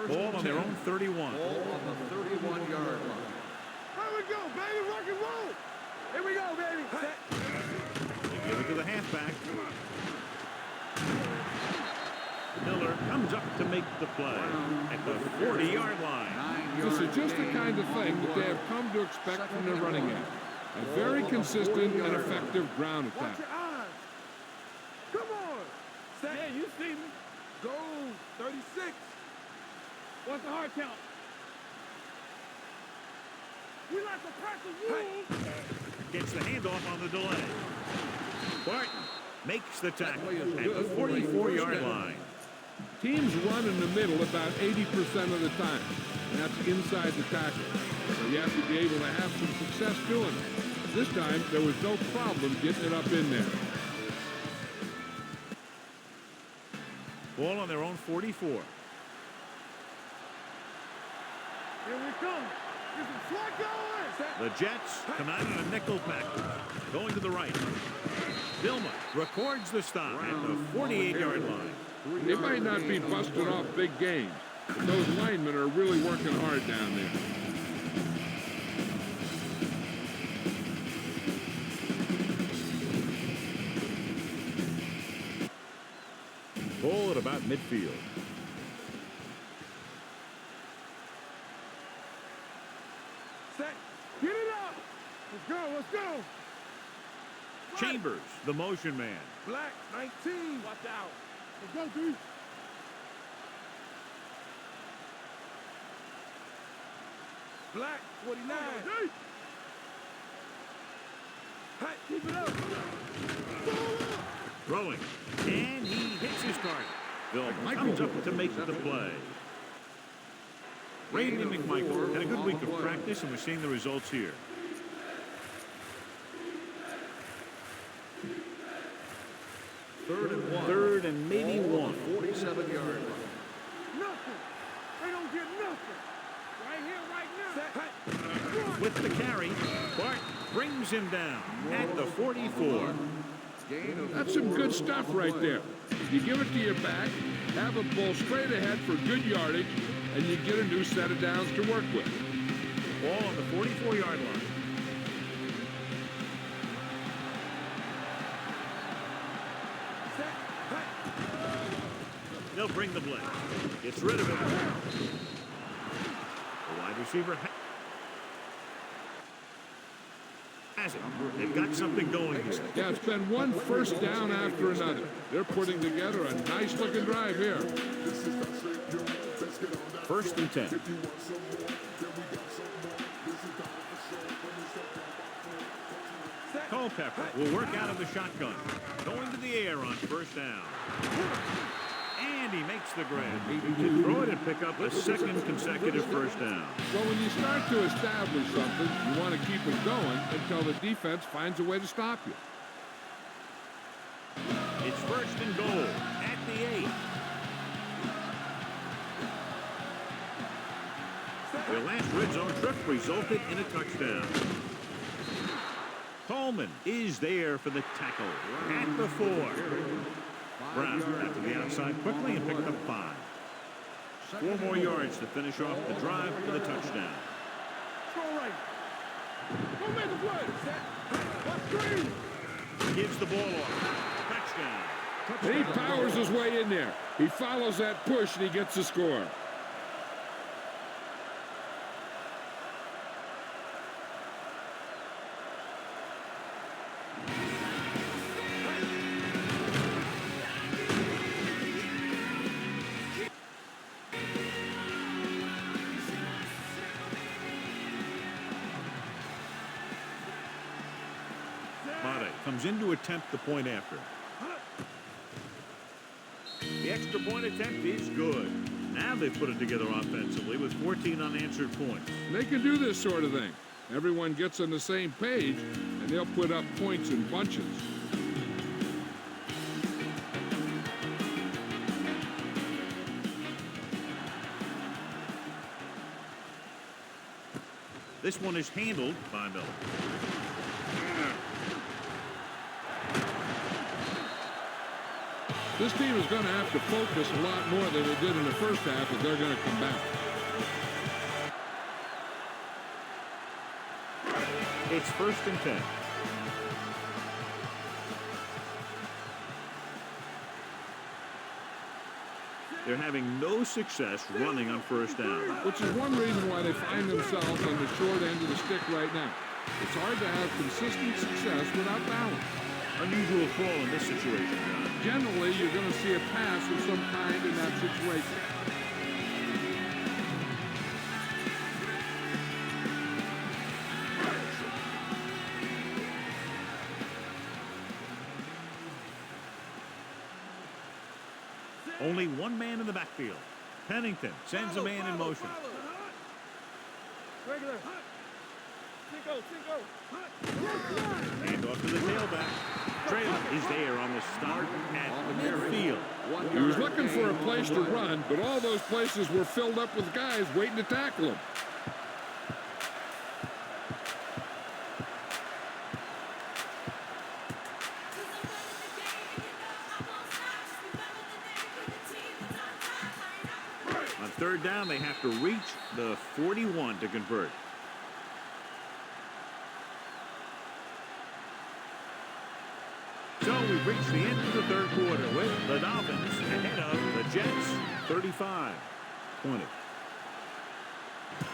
Ball on their own 31. Ball on the 31-yard line. Here we go, baby, rock and roll. Here we go, baby. They give it to the halfback. Miller comes up to make the play at the 40-yard line. This is just the kind of thing that they have come to expect from their running game. A very consistent and effective ground Watch attack. your eyes. Come on. Yeah, you see me. Go, 36. What's the hard count? We like to practice rules. Gets the handoff on the delay. Barton makes the tackle at the 44-yard line. Teams run in the middle about 80% of the time, and that's inside the tackle. So you have to be able to have some success doing it. This time, there was no problem getting it up in there. Ball on their own 44. Here we come. Get some slack going. The Jets come out in a nickel package. Going to the right. Vilma records the stop at the 48-yard line. They might not be busting off big games, but those linemen are really working hard down there. Ball at about midfield. Set. Get it up. Let's go, let's go. Chambers, the motion man. Black, 19. Watch out. Let's go, D. Black, 49. Hey, keep it up. Throwing. And he hits his target. Vilma comes up to make the play. Randy McMichael had a good week of practice, and we're seeing the results here. Third and maybe one. 47-yard line. Nothing. They don't get nothing. Right here, right now. With the carry, Bart brings him down at the 44. That's some good stuff right there. You give it to your back, have a ball straight ahead for good yardage, and you get a new set of downs to work with. Ball on the 44-yard line. They'll bring the blitz. Gets rid of it. The wide receiver has it. They've got something going here. Yeah, it's been one first down after another. They're putting together a nice-looking drive here. First and 10. Culpepper will work out of the shotgun. Going to the air on first down. And he makes the grab. He can throw it and pick up a second consecutive first down. So when you start to establish something, you want to keep it going until the defense finds a way to stop you. It's first and goal at the 8. Their last red zone trip resulted in a touchdown. Coleman is there for the tackle at the 4. Brown got to the outside quickly and picked up 5. 4 more yards to finish off the drive with a touchdown. Go right. Go make a play. Let's screen. Gives the ball off. Touchdown. And he powers his way in there. He follows that push and he gets the score. Comes in to attempt the point after. The extra point attempt is good. Now they've put it together offensively with 14 unanswered points. They can do this sort of thing. Everyone gets on the same page, and they'll put up points in bunches. This one is handled by Miller. This team is going to have to focus a lot more than they did in the first half if they're going to come back. It's first and 10. They're having no success running on first down. Which is one reason why they find themselves on the short end of the stick right now. It's hard to have consistent success without balance. Unusual call in this situation, John. Generally, you're going to see a pass of some kind in that situation. Only one man in the backfield. Pennington sends a man in motion. Regular. Cinco. And off to the tailback. Traylor is there on the start at midfield. He was looking for a place to run, but all those places were filled up with guys waiting to tackle him. On third down, they have to reach the 41 to convert. So we've reached the end of the third quarter with the Dolphins ahead of the Jets, 35-20.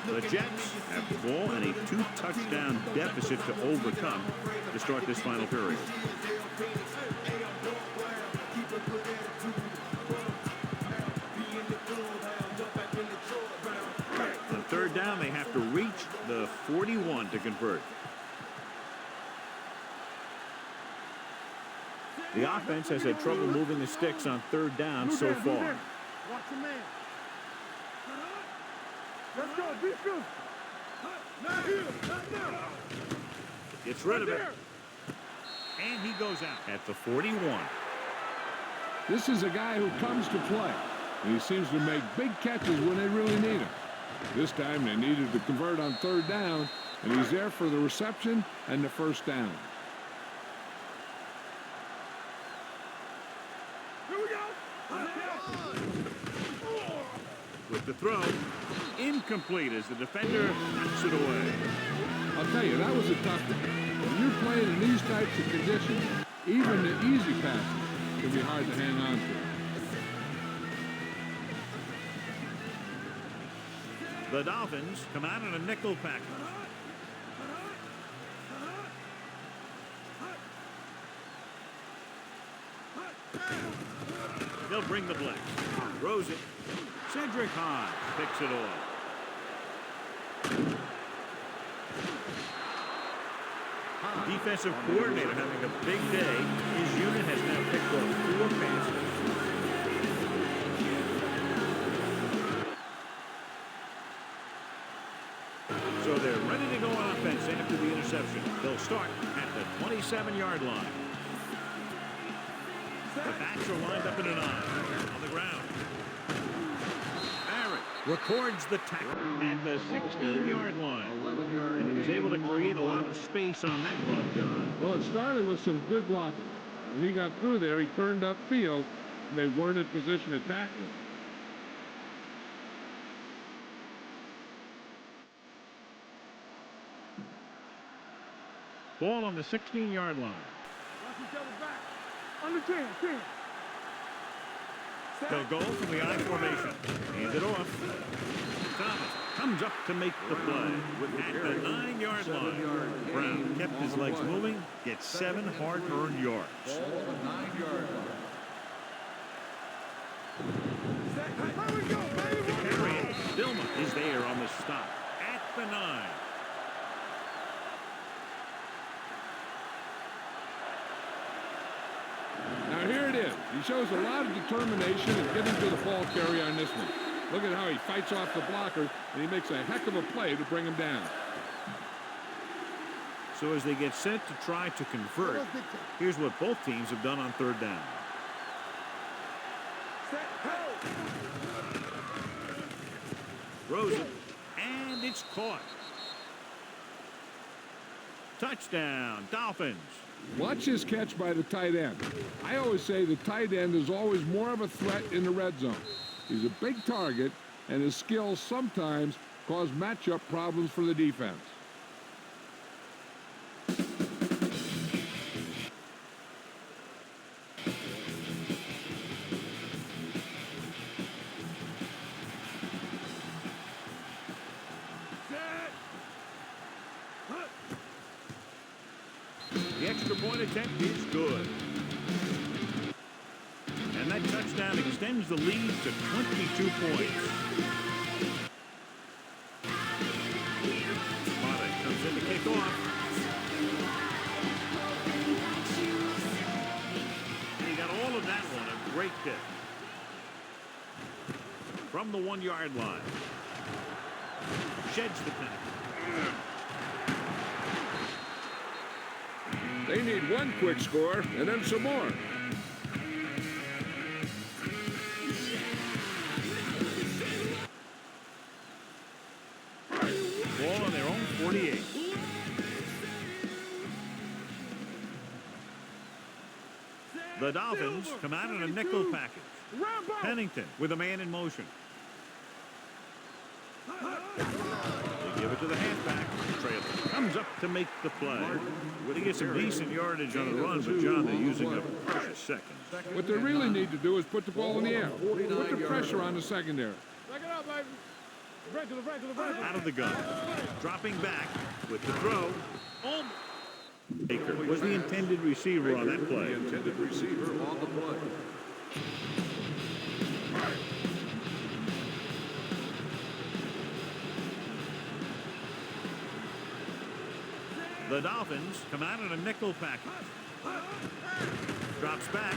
The Jets have the ball and a 2-touchdown deficit to overcome to start this final period. On third down, they have to reach the 41 to convert. The offense has had trouble moving the sticks on third down so far. Watch your man. Let's go. Be good. Not here. Not now. Gets rid of it. And he goes out at the 41. This is a guy who comes to play. And he seems to make big catches when they really need him. This time they needed to convert on third down, and he's there for the reception and the first down. With the throw, incomplete as the defender knocks it away. I'll tell you, that was a tough one. When you're playing in these types of conditions, even the easy passes can be hard to hang on to. The Dolphins come out in a nickel package. They'll bring the blitz. Throws it. Cedric Hahn picks it off. Defensive coordinator having a big day. His unit has now picked off 4 passes. They'll start at the 27-yard line. The backs are lined up in an I on the ground. Barrett records the tackle at the 16-yard line. And he was able to create a lot of space on that run, John. Well, it started with some good blocking. When he got through there, he turned upfield, and they weren't in position to tackle him. Ball on the 16-yard line. Watch each other back. Under 10. They'll go from the I formation. Hand it off. Thomas comes up to make the play at the 9-yard line. Brown kept his legs moving, gets 7 hard-earned yards. Ball on the 9-yard line. Here we go, baby. Carry it. Dillman is there on the stop at the 9. Now here it is. He shows a lot of determination in getting to the ball carrier on this one. Look at how he fights off the blocker, and he makes a heck of a play to bring him down. So as they get set to try to convert, here's what both teams have done on 3rd down. Throws it, and it's caught. Touchdown, Dolphins. Watch his catch by the tight end. I always say the tight end is always more of a threat in the red zone. He's a big target, and his skills sometimes cause matchup problems for the defense. The extra point attempt is good. And that touchdown extends the lead to 22 points. Spotted comes in to kick off. And he got all of that one, a great kick. From the 1-yard line. Sheds the penalty. They need one quick score and then some more. Ball on their own 48. The Dolphins come out in a nickel package. Pennington with a man in motion. They give it to the halfback. Traylor comes up to make the play. He gets some decent yardage on the run, but John, they're using up precious seconds. What they really need to do is put the ball in the air. Put the pressure on the secondary. Break it up, baby. Break to the break. Out of the gun. Dropping back with the throw. Baker was the intended receiver on that play. The intended receiver on the play. The Dolphins come out in a nickel package. Drops back.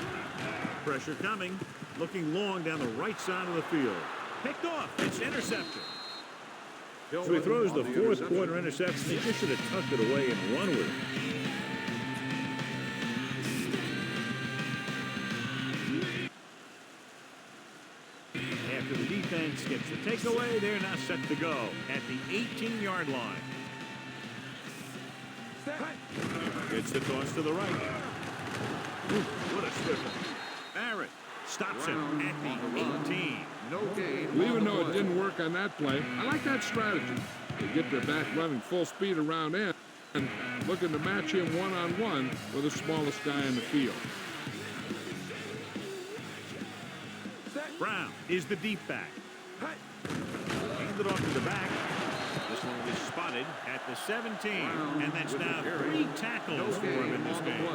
Pressure coming. Looking long down the right side of the field. Picked off. It's intercepted. So he throws the 4th quarter interception. He just should have tucked it away and run with it. After the defense gets the takeaway, they're now set to go at the 18-yard line. It's the toss to the right. Ooh, what a swivel. Barrett stops him at the 18. No gain. Well, even though it didn't work on that play, I like that strategy. They get their back running full speed around in and looking to match him one-on-one with the smallest guy in the field. Brown is the deep back. Handed off to the back. This one is spotted at the 17. And that's now 3 tackles for him in this game.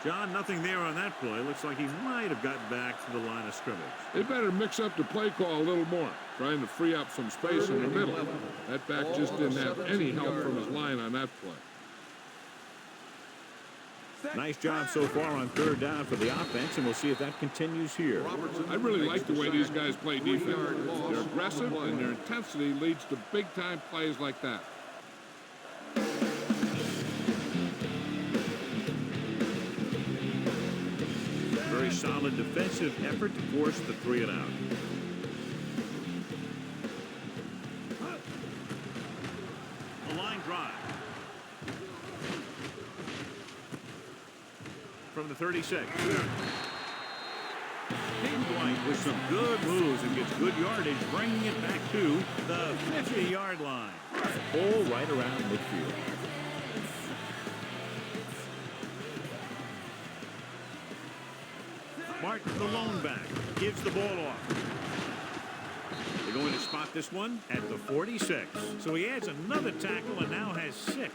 John, nothing there on that play. Looks like he might have gotten back to the line of scrimmage. They better mix up the play call a little more, trying to free up some space in the middle. That back just didn't have any help from his line on that play. Nice job so far on 3rd down for the offense, and we'll see if that continues here. I really like the way these guys play defense. They're aggressive, and their intensity leads to big-time plays like that. solid defensive effort to force the 3 and out. A line drive. From the 36. White with some good moves and gets good yardage, bringing it back to the 50-yard line. All right around midfield. Martin, the lone back, gives the ball off. They're going to spot this one at the 46. So he adds another tackle and now has 6.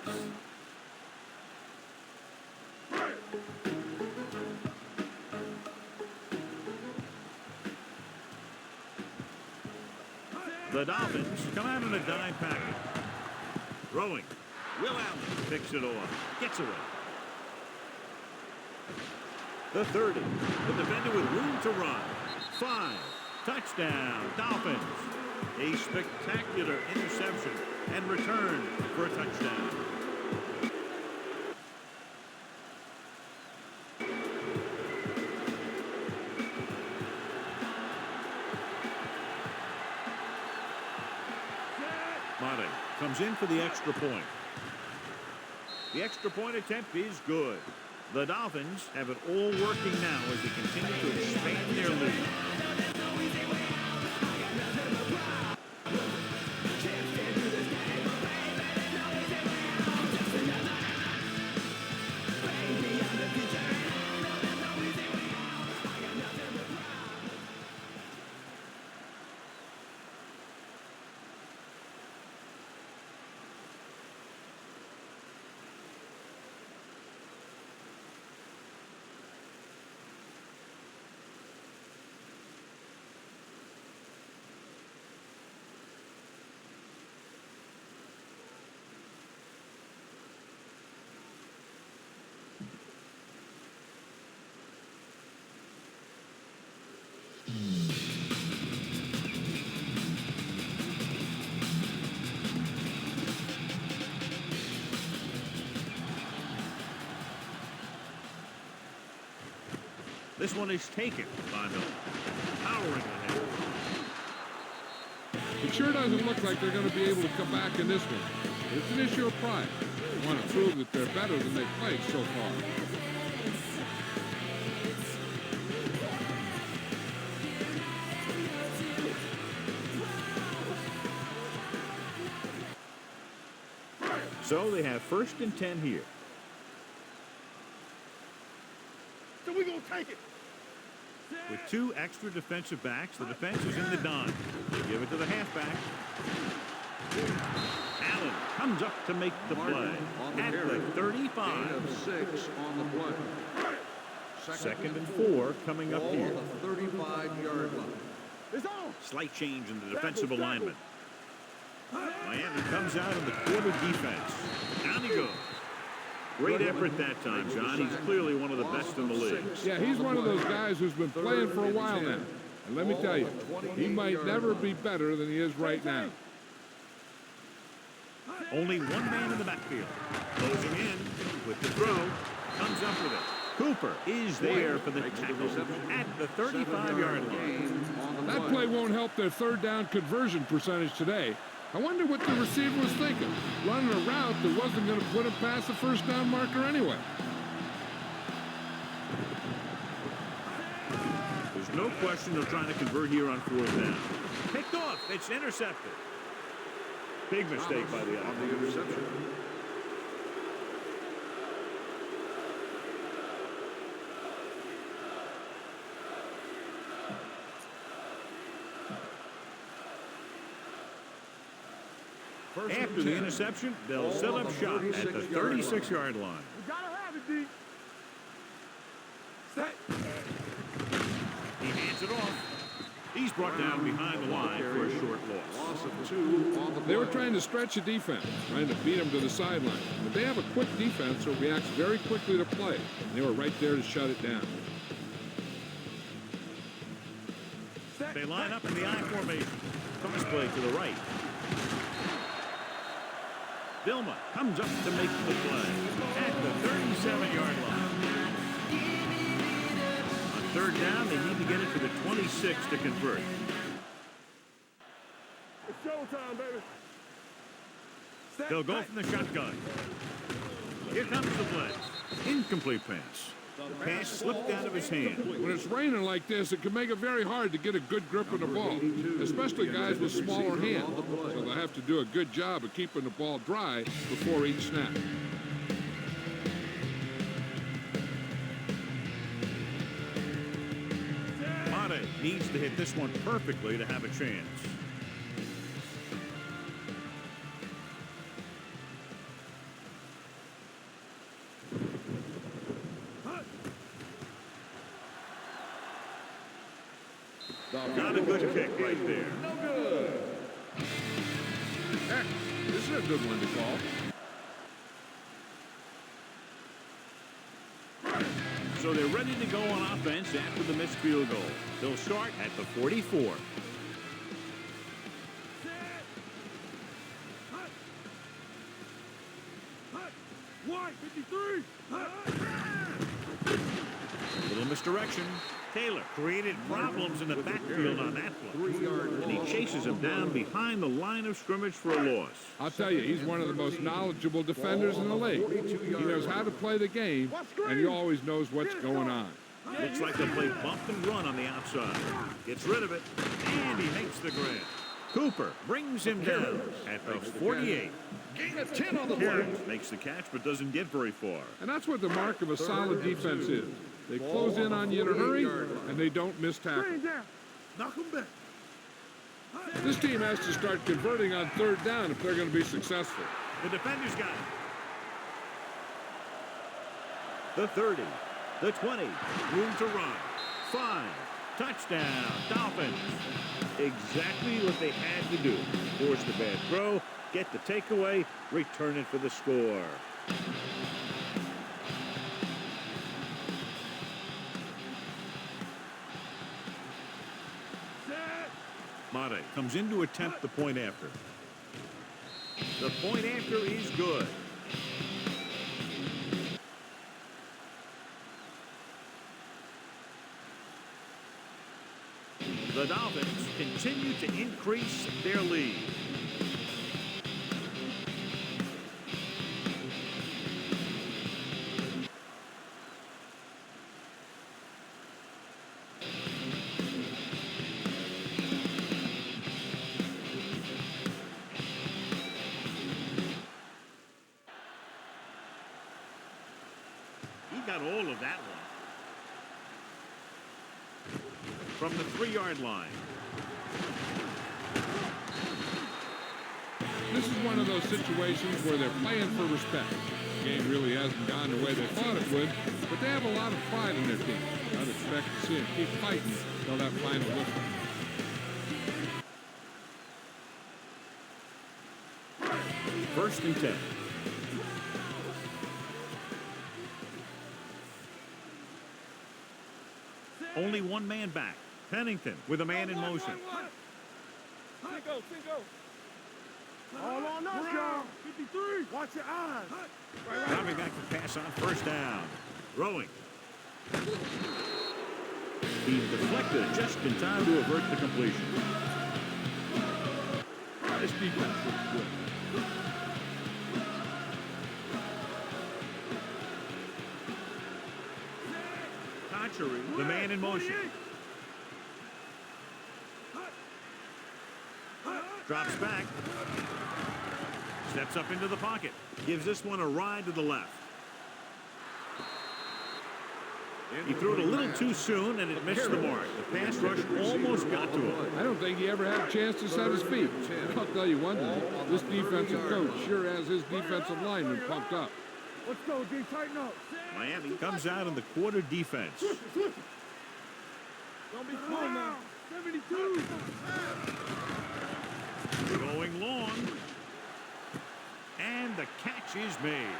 The Dolphins come out in a dime package. Throwing. Will Allen picks it off. Gets away. The 30. The defender with room to run. 5. Touchdown, Dolphins. A spectacular interception and return for a touchdown. Madden comes in for the extra point. The extra point attempt is good. The Dolphins have it all working now as they continue to expand their lead. This one is taken by Miller. Powering ahead. It sure doesn't look like they're going to be able to come back in this one. It's an issue of pride. They want to prove that they're better than they've played so far. So they have 1st and 10 here. So we gonna take it. With 2 extra defensive backs, the defense is in the dime. They give it to the halfback. Allen comes up to make the play at the 35. Of 6 on the play. 2nd and 4 coming up here. The 35-yard line. It's on. Slight change in the defensive alignment. Miami comes out in the quarter defense. Down he goes. Great effort that time, John. He's clearly one of the best in the league. Yeah, he's one of those guys who's been playing for a while now. And let me tell you, he might never be better than he is right now. Only one man in the backfield. Closing in with the throw. Comes up with it. Cooper is there for the tackle at the 35-yard line. That play won't help their 3rd down conversion percentage today. I wonder what the receiver was thinking. Running a route that wasn't going to put him past the 1st down marker anyway. There's no question they're trying to convert here on 4th down. Picked off. It's intercepted. Big mistake by the interception. After the interception, they'll set up shop at the 36-yard line. We gotta have it, D. Set. He hands it off. He's brought down behind the line for a short loss. Loss of 2 on the play. They were trying to stretch the defense, trying to beat him to the sideline. But they have a quick defense that reacts very quickly to play. And they were right there to shut it down. They line up in the I formation. Toss play to the right. Vilma comes up to make the play at the 37-yard line. On Third down, they need to get it to the 26 to convert. It's showtime, baby. They'll go from the shotgun. Here comes the blitz. Incomplete pass. The pass slipped out of his hand. When it's raining like this, it can make it very hard to get a good grip on the ball, especially guys with smaller hands. So they'll have to do a good job of keeping the ball dry before each snap. Mate needs to hit this one perfectly to have a chance. Got a good kick right there. No good. Heck, this is a good one to call. So they're ready to go on offense after the missed field goal. They'll start at the 44. White, 53. Little misdirection. Taylor created problems in the backfield on that play. And he chases him down behind the line of scrimmage for a loss. I'll tell you, he's one of the most knowledgeable defenders in the league. He knows how to play the game, and he always knows what's going on. Looks like they'll play bump and run on the outside. Gets rid of it, and he makes the grab. Cooper brings him down at the 48. Gain of 10 on the play. Harris makes the catch but doesn't get very far. And that's what the mark of a solid defense is. They close in on you in a hurry, and they don't miss tackle. Knock him back. This team has to start converting on third down if they're going to be successful. The defender's got it. The 30, the 20, room to run. 5, touchdown, Dolphins. Exactly what they had to do. Force the bad throw, get the takeaway, return it for the score. Mate comes in to attempt the point after. The point after is good. The Dolphins continue to increase their lead. He got all of that one. From the 3-yard line. This is one of those situations where they're playing for respect. The game really hasn't gone the way they thought it would, but they have a lot of pride in their team. I'd expect to see them keep fighting till that final whistle. First and 10. Only one man back. Pennington with a man in motion. Cinco. All on us, y'all. 53. Watch your eyes. Dropping back to pass on first down. Throwing. He's deflected just in time to avert the completion. This defense looks good. The man in motion. Drops back. Steps up into the pocket. Gives this one a ride to the left. He threw it a little too soon, and it missed the mark. The pass rush almost got to him. I don't think he ever had a chance to set his feet. I'll tell you one thing, this defensive coach sure has his defensive linemen pumped up. Let's go, D. Tighten up. Miami comes out in the quarter defense. Don't be slow now. 72. Going long. And the catch is made.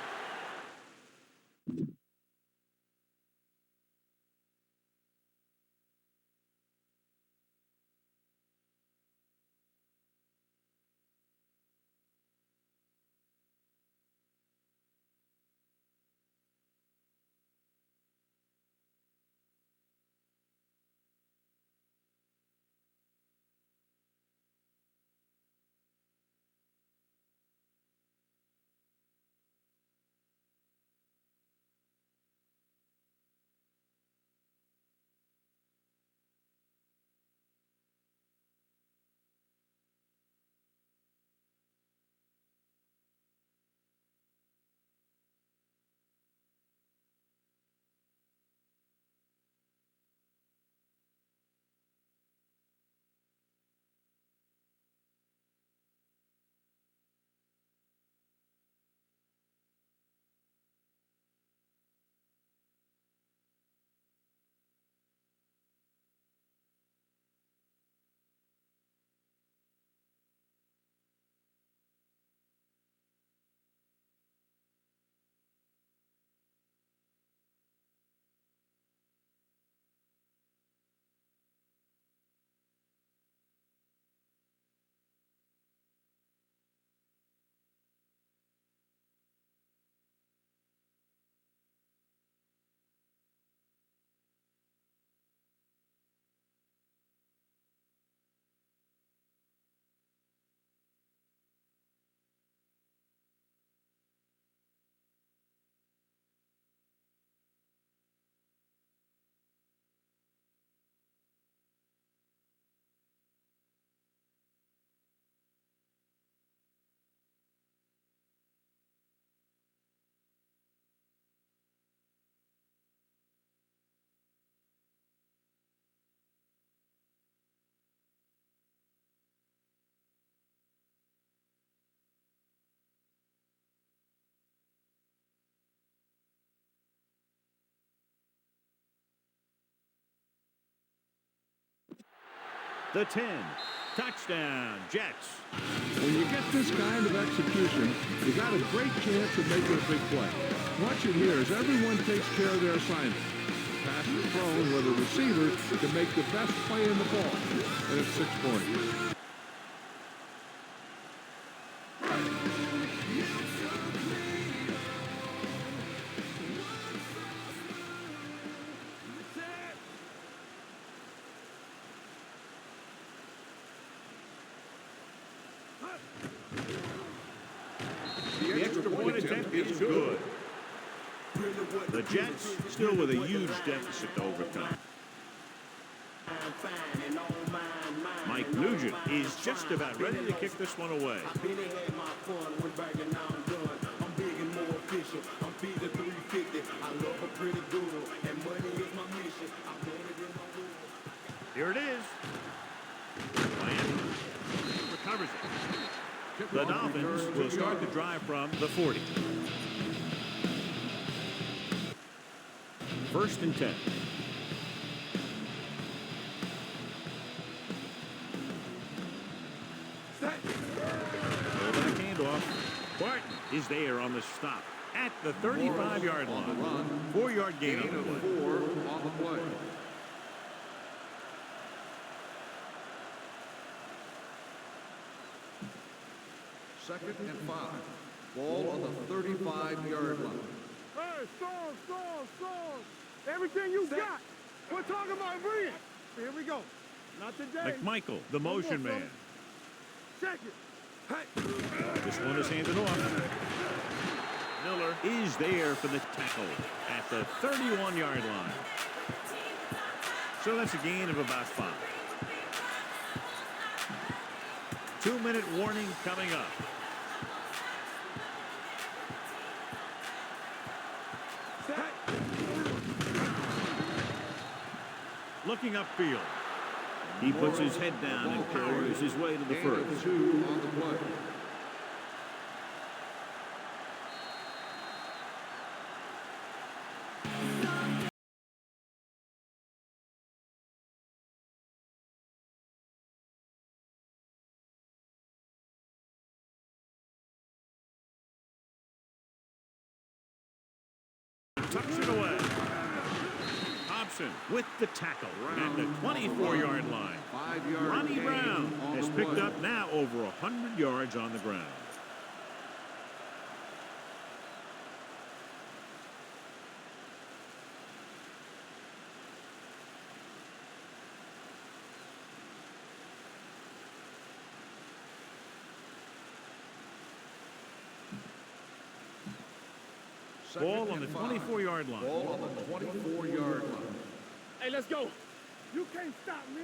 The 10. Touchdown, Jets. When you get this kind of execution, you got a great chance of making a big play. Watch it here as everyone takes care of their assignment. Pass is thrown where the receiver can make the best play in the ball, and it's 6 points. The extra point attempt is good. The Jets still with a huge deficit to overcome. Mike Nugent is just about ready to kick this one away. Here it is. Miami recovers it. The Dolphins will start the drive from the 40. First and 10. Fullback handoff. Barton is there on the stop at the 35-yard line. 4-yard gain on the play. 4 on the play. Second and 5. Ball on the 35-yard line. Hey, stall. Everything you got. We're talking about bringing. Here we go. Not today. McMichael, the motion man. Check it. Hey. This one is handed off. Miller is there for the tackle at the 31-yard line. So that's a gain of about 5. 2-minute warning coming up. Looking upfield. He puts his head down and powers his way to the first. 2 on the play. Tucks it away. Thompson with the tackle at the 24-yard line. 5-yard Ronnie gain Brown on has the picked play. up now over 100 yards on the ground. Ball on the 24-yard line. Ball on the 24-yard line. Hey, let's go. You can't stop me.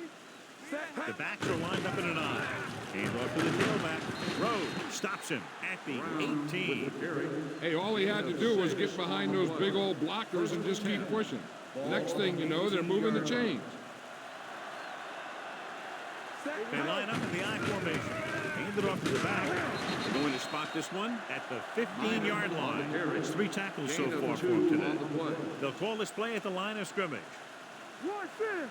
The backs are lined up in an eye. Hand off to the tailback. Rhodes stops him at the 18. Hey, all he had to do was get behind those big old blockers and just keep pushing. Next thing you know, they're moving the chains. They line up in the I formation. Hand it off to the back. They're going to spot this one at the 15-yard line. It's 3 tackles so far for him today. They'll call this play at the line of scrimmage. Watch this.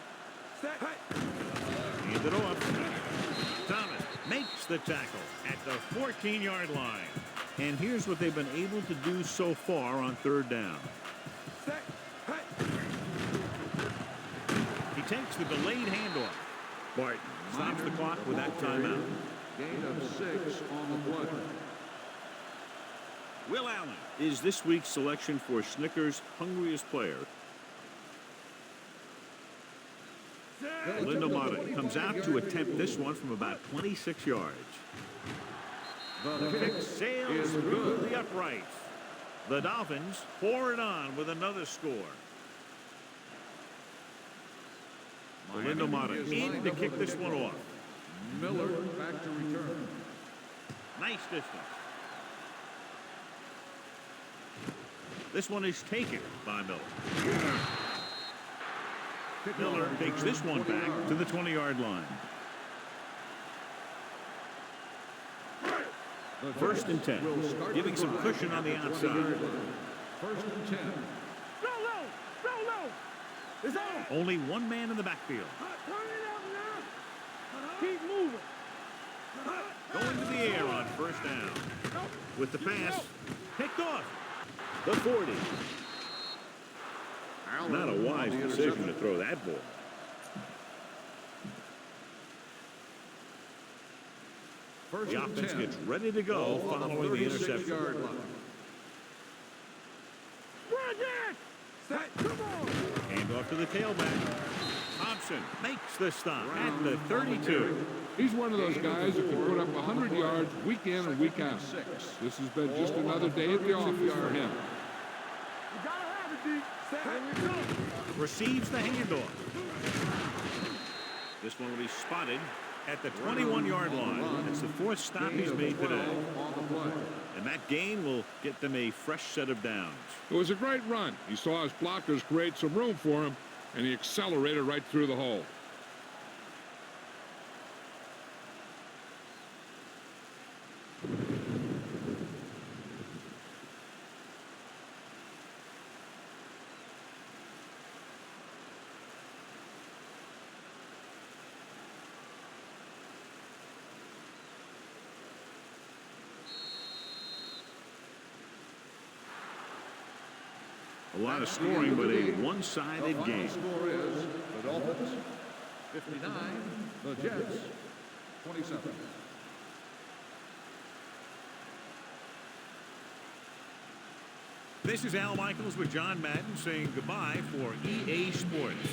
Hand it off. Thomas makes the tackle at the 14-yard line. And here's what they've been able to do so far on 3rd down. He takes the delayed handoff. Barton stops the clock with that timeout. Gain of 6 on the play. Will Allen is this week's selection for Snickers' hungriest player. Lindo Martin comes out to attempt this one from about 26 yards. The kick sails through the uprights. The Dolphins pour it on with another score. Lindo Martin in to kick this one off. Miller back to return. Nice distance. This one is taken by Miller. Miller takes this one back to the 20-yard line. First and 10, giving some cushion on the outside. First and 10. Go low. It's on. Only one man in the backfield. Turn it up now. Keep moving. Going to the air on first down. With the pass, picked off. The 40. Not a wise decision to throw that ball. The offense gets ready to go following the interception. Bring it! Set. Come on. Hand off to the tailback. Thompson makes the stop at the 32. He's one of those guys that can put up 100 yards week in and week out. This has been just another day at the office for him. You gotta have it, D. Set. Receives the handoff. This one will be spotted at the 21-yard line. It's the fourth stop he's made today. And that gain will get them a fresh set of downs. It was a great run. He saw his blockers create some room for him, and he accelerated right through the hole. A lot of scoring, but a one-sided game. Score is the Dolphins 59, the Jets 27. This is Al Michaels with John Madden saying goodbye for EA Sports.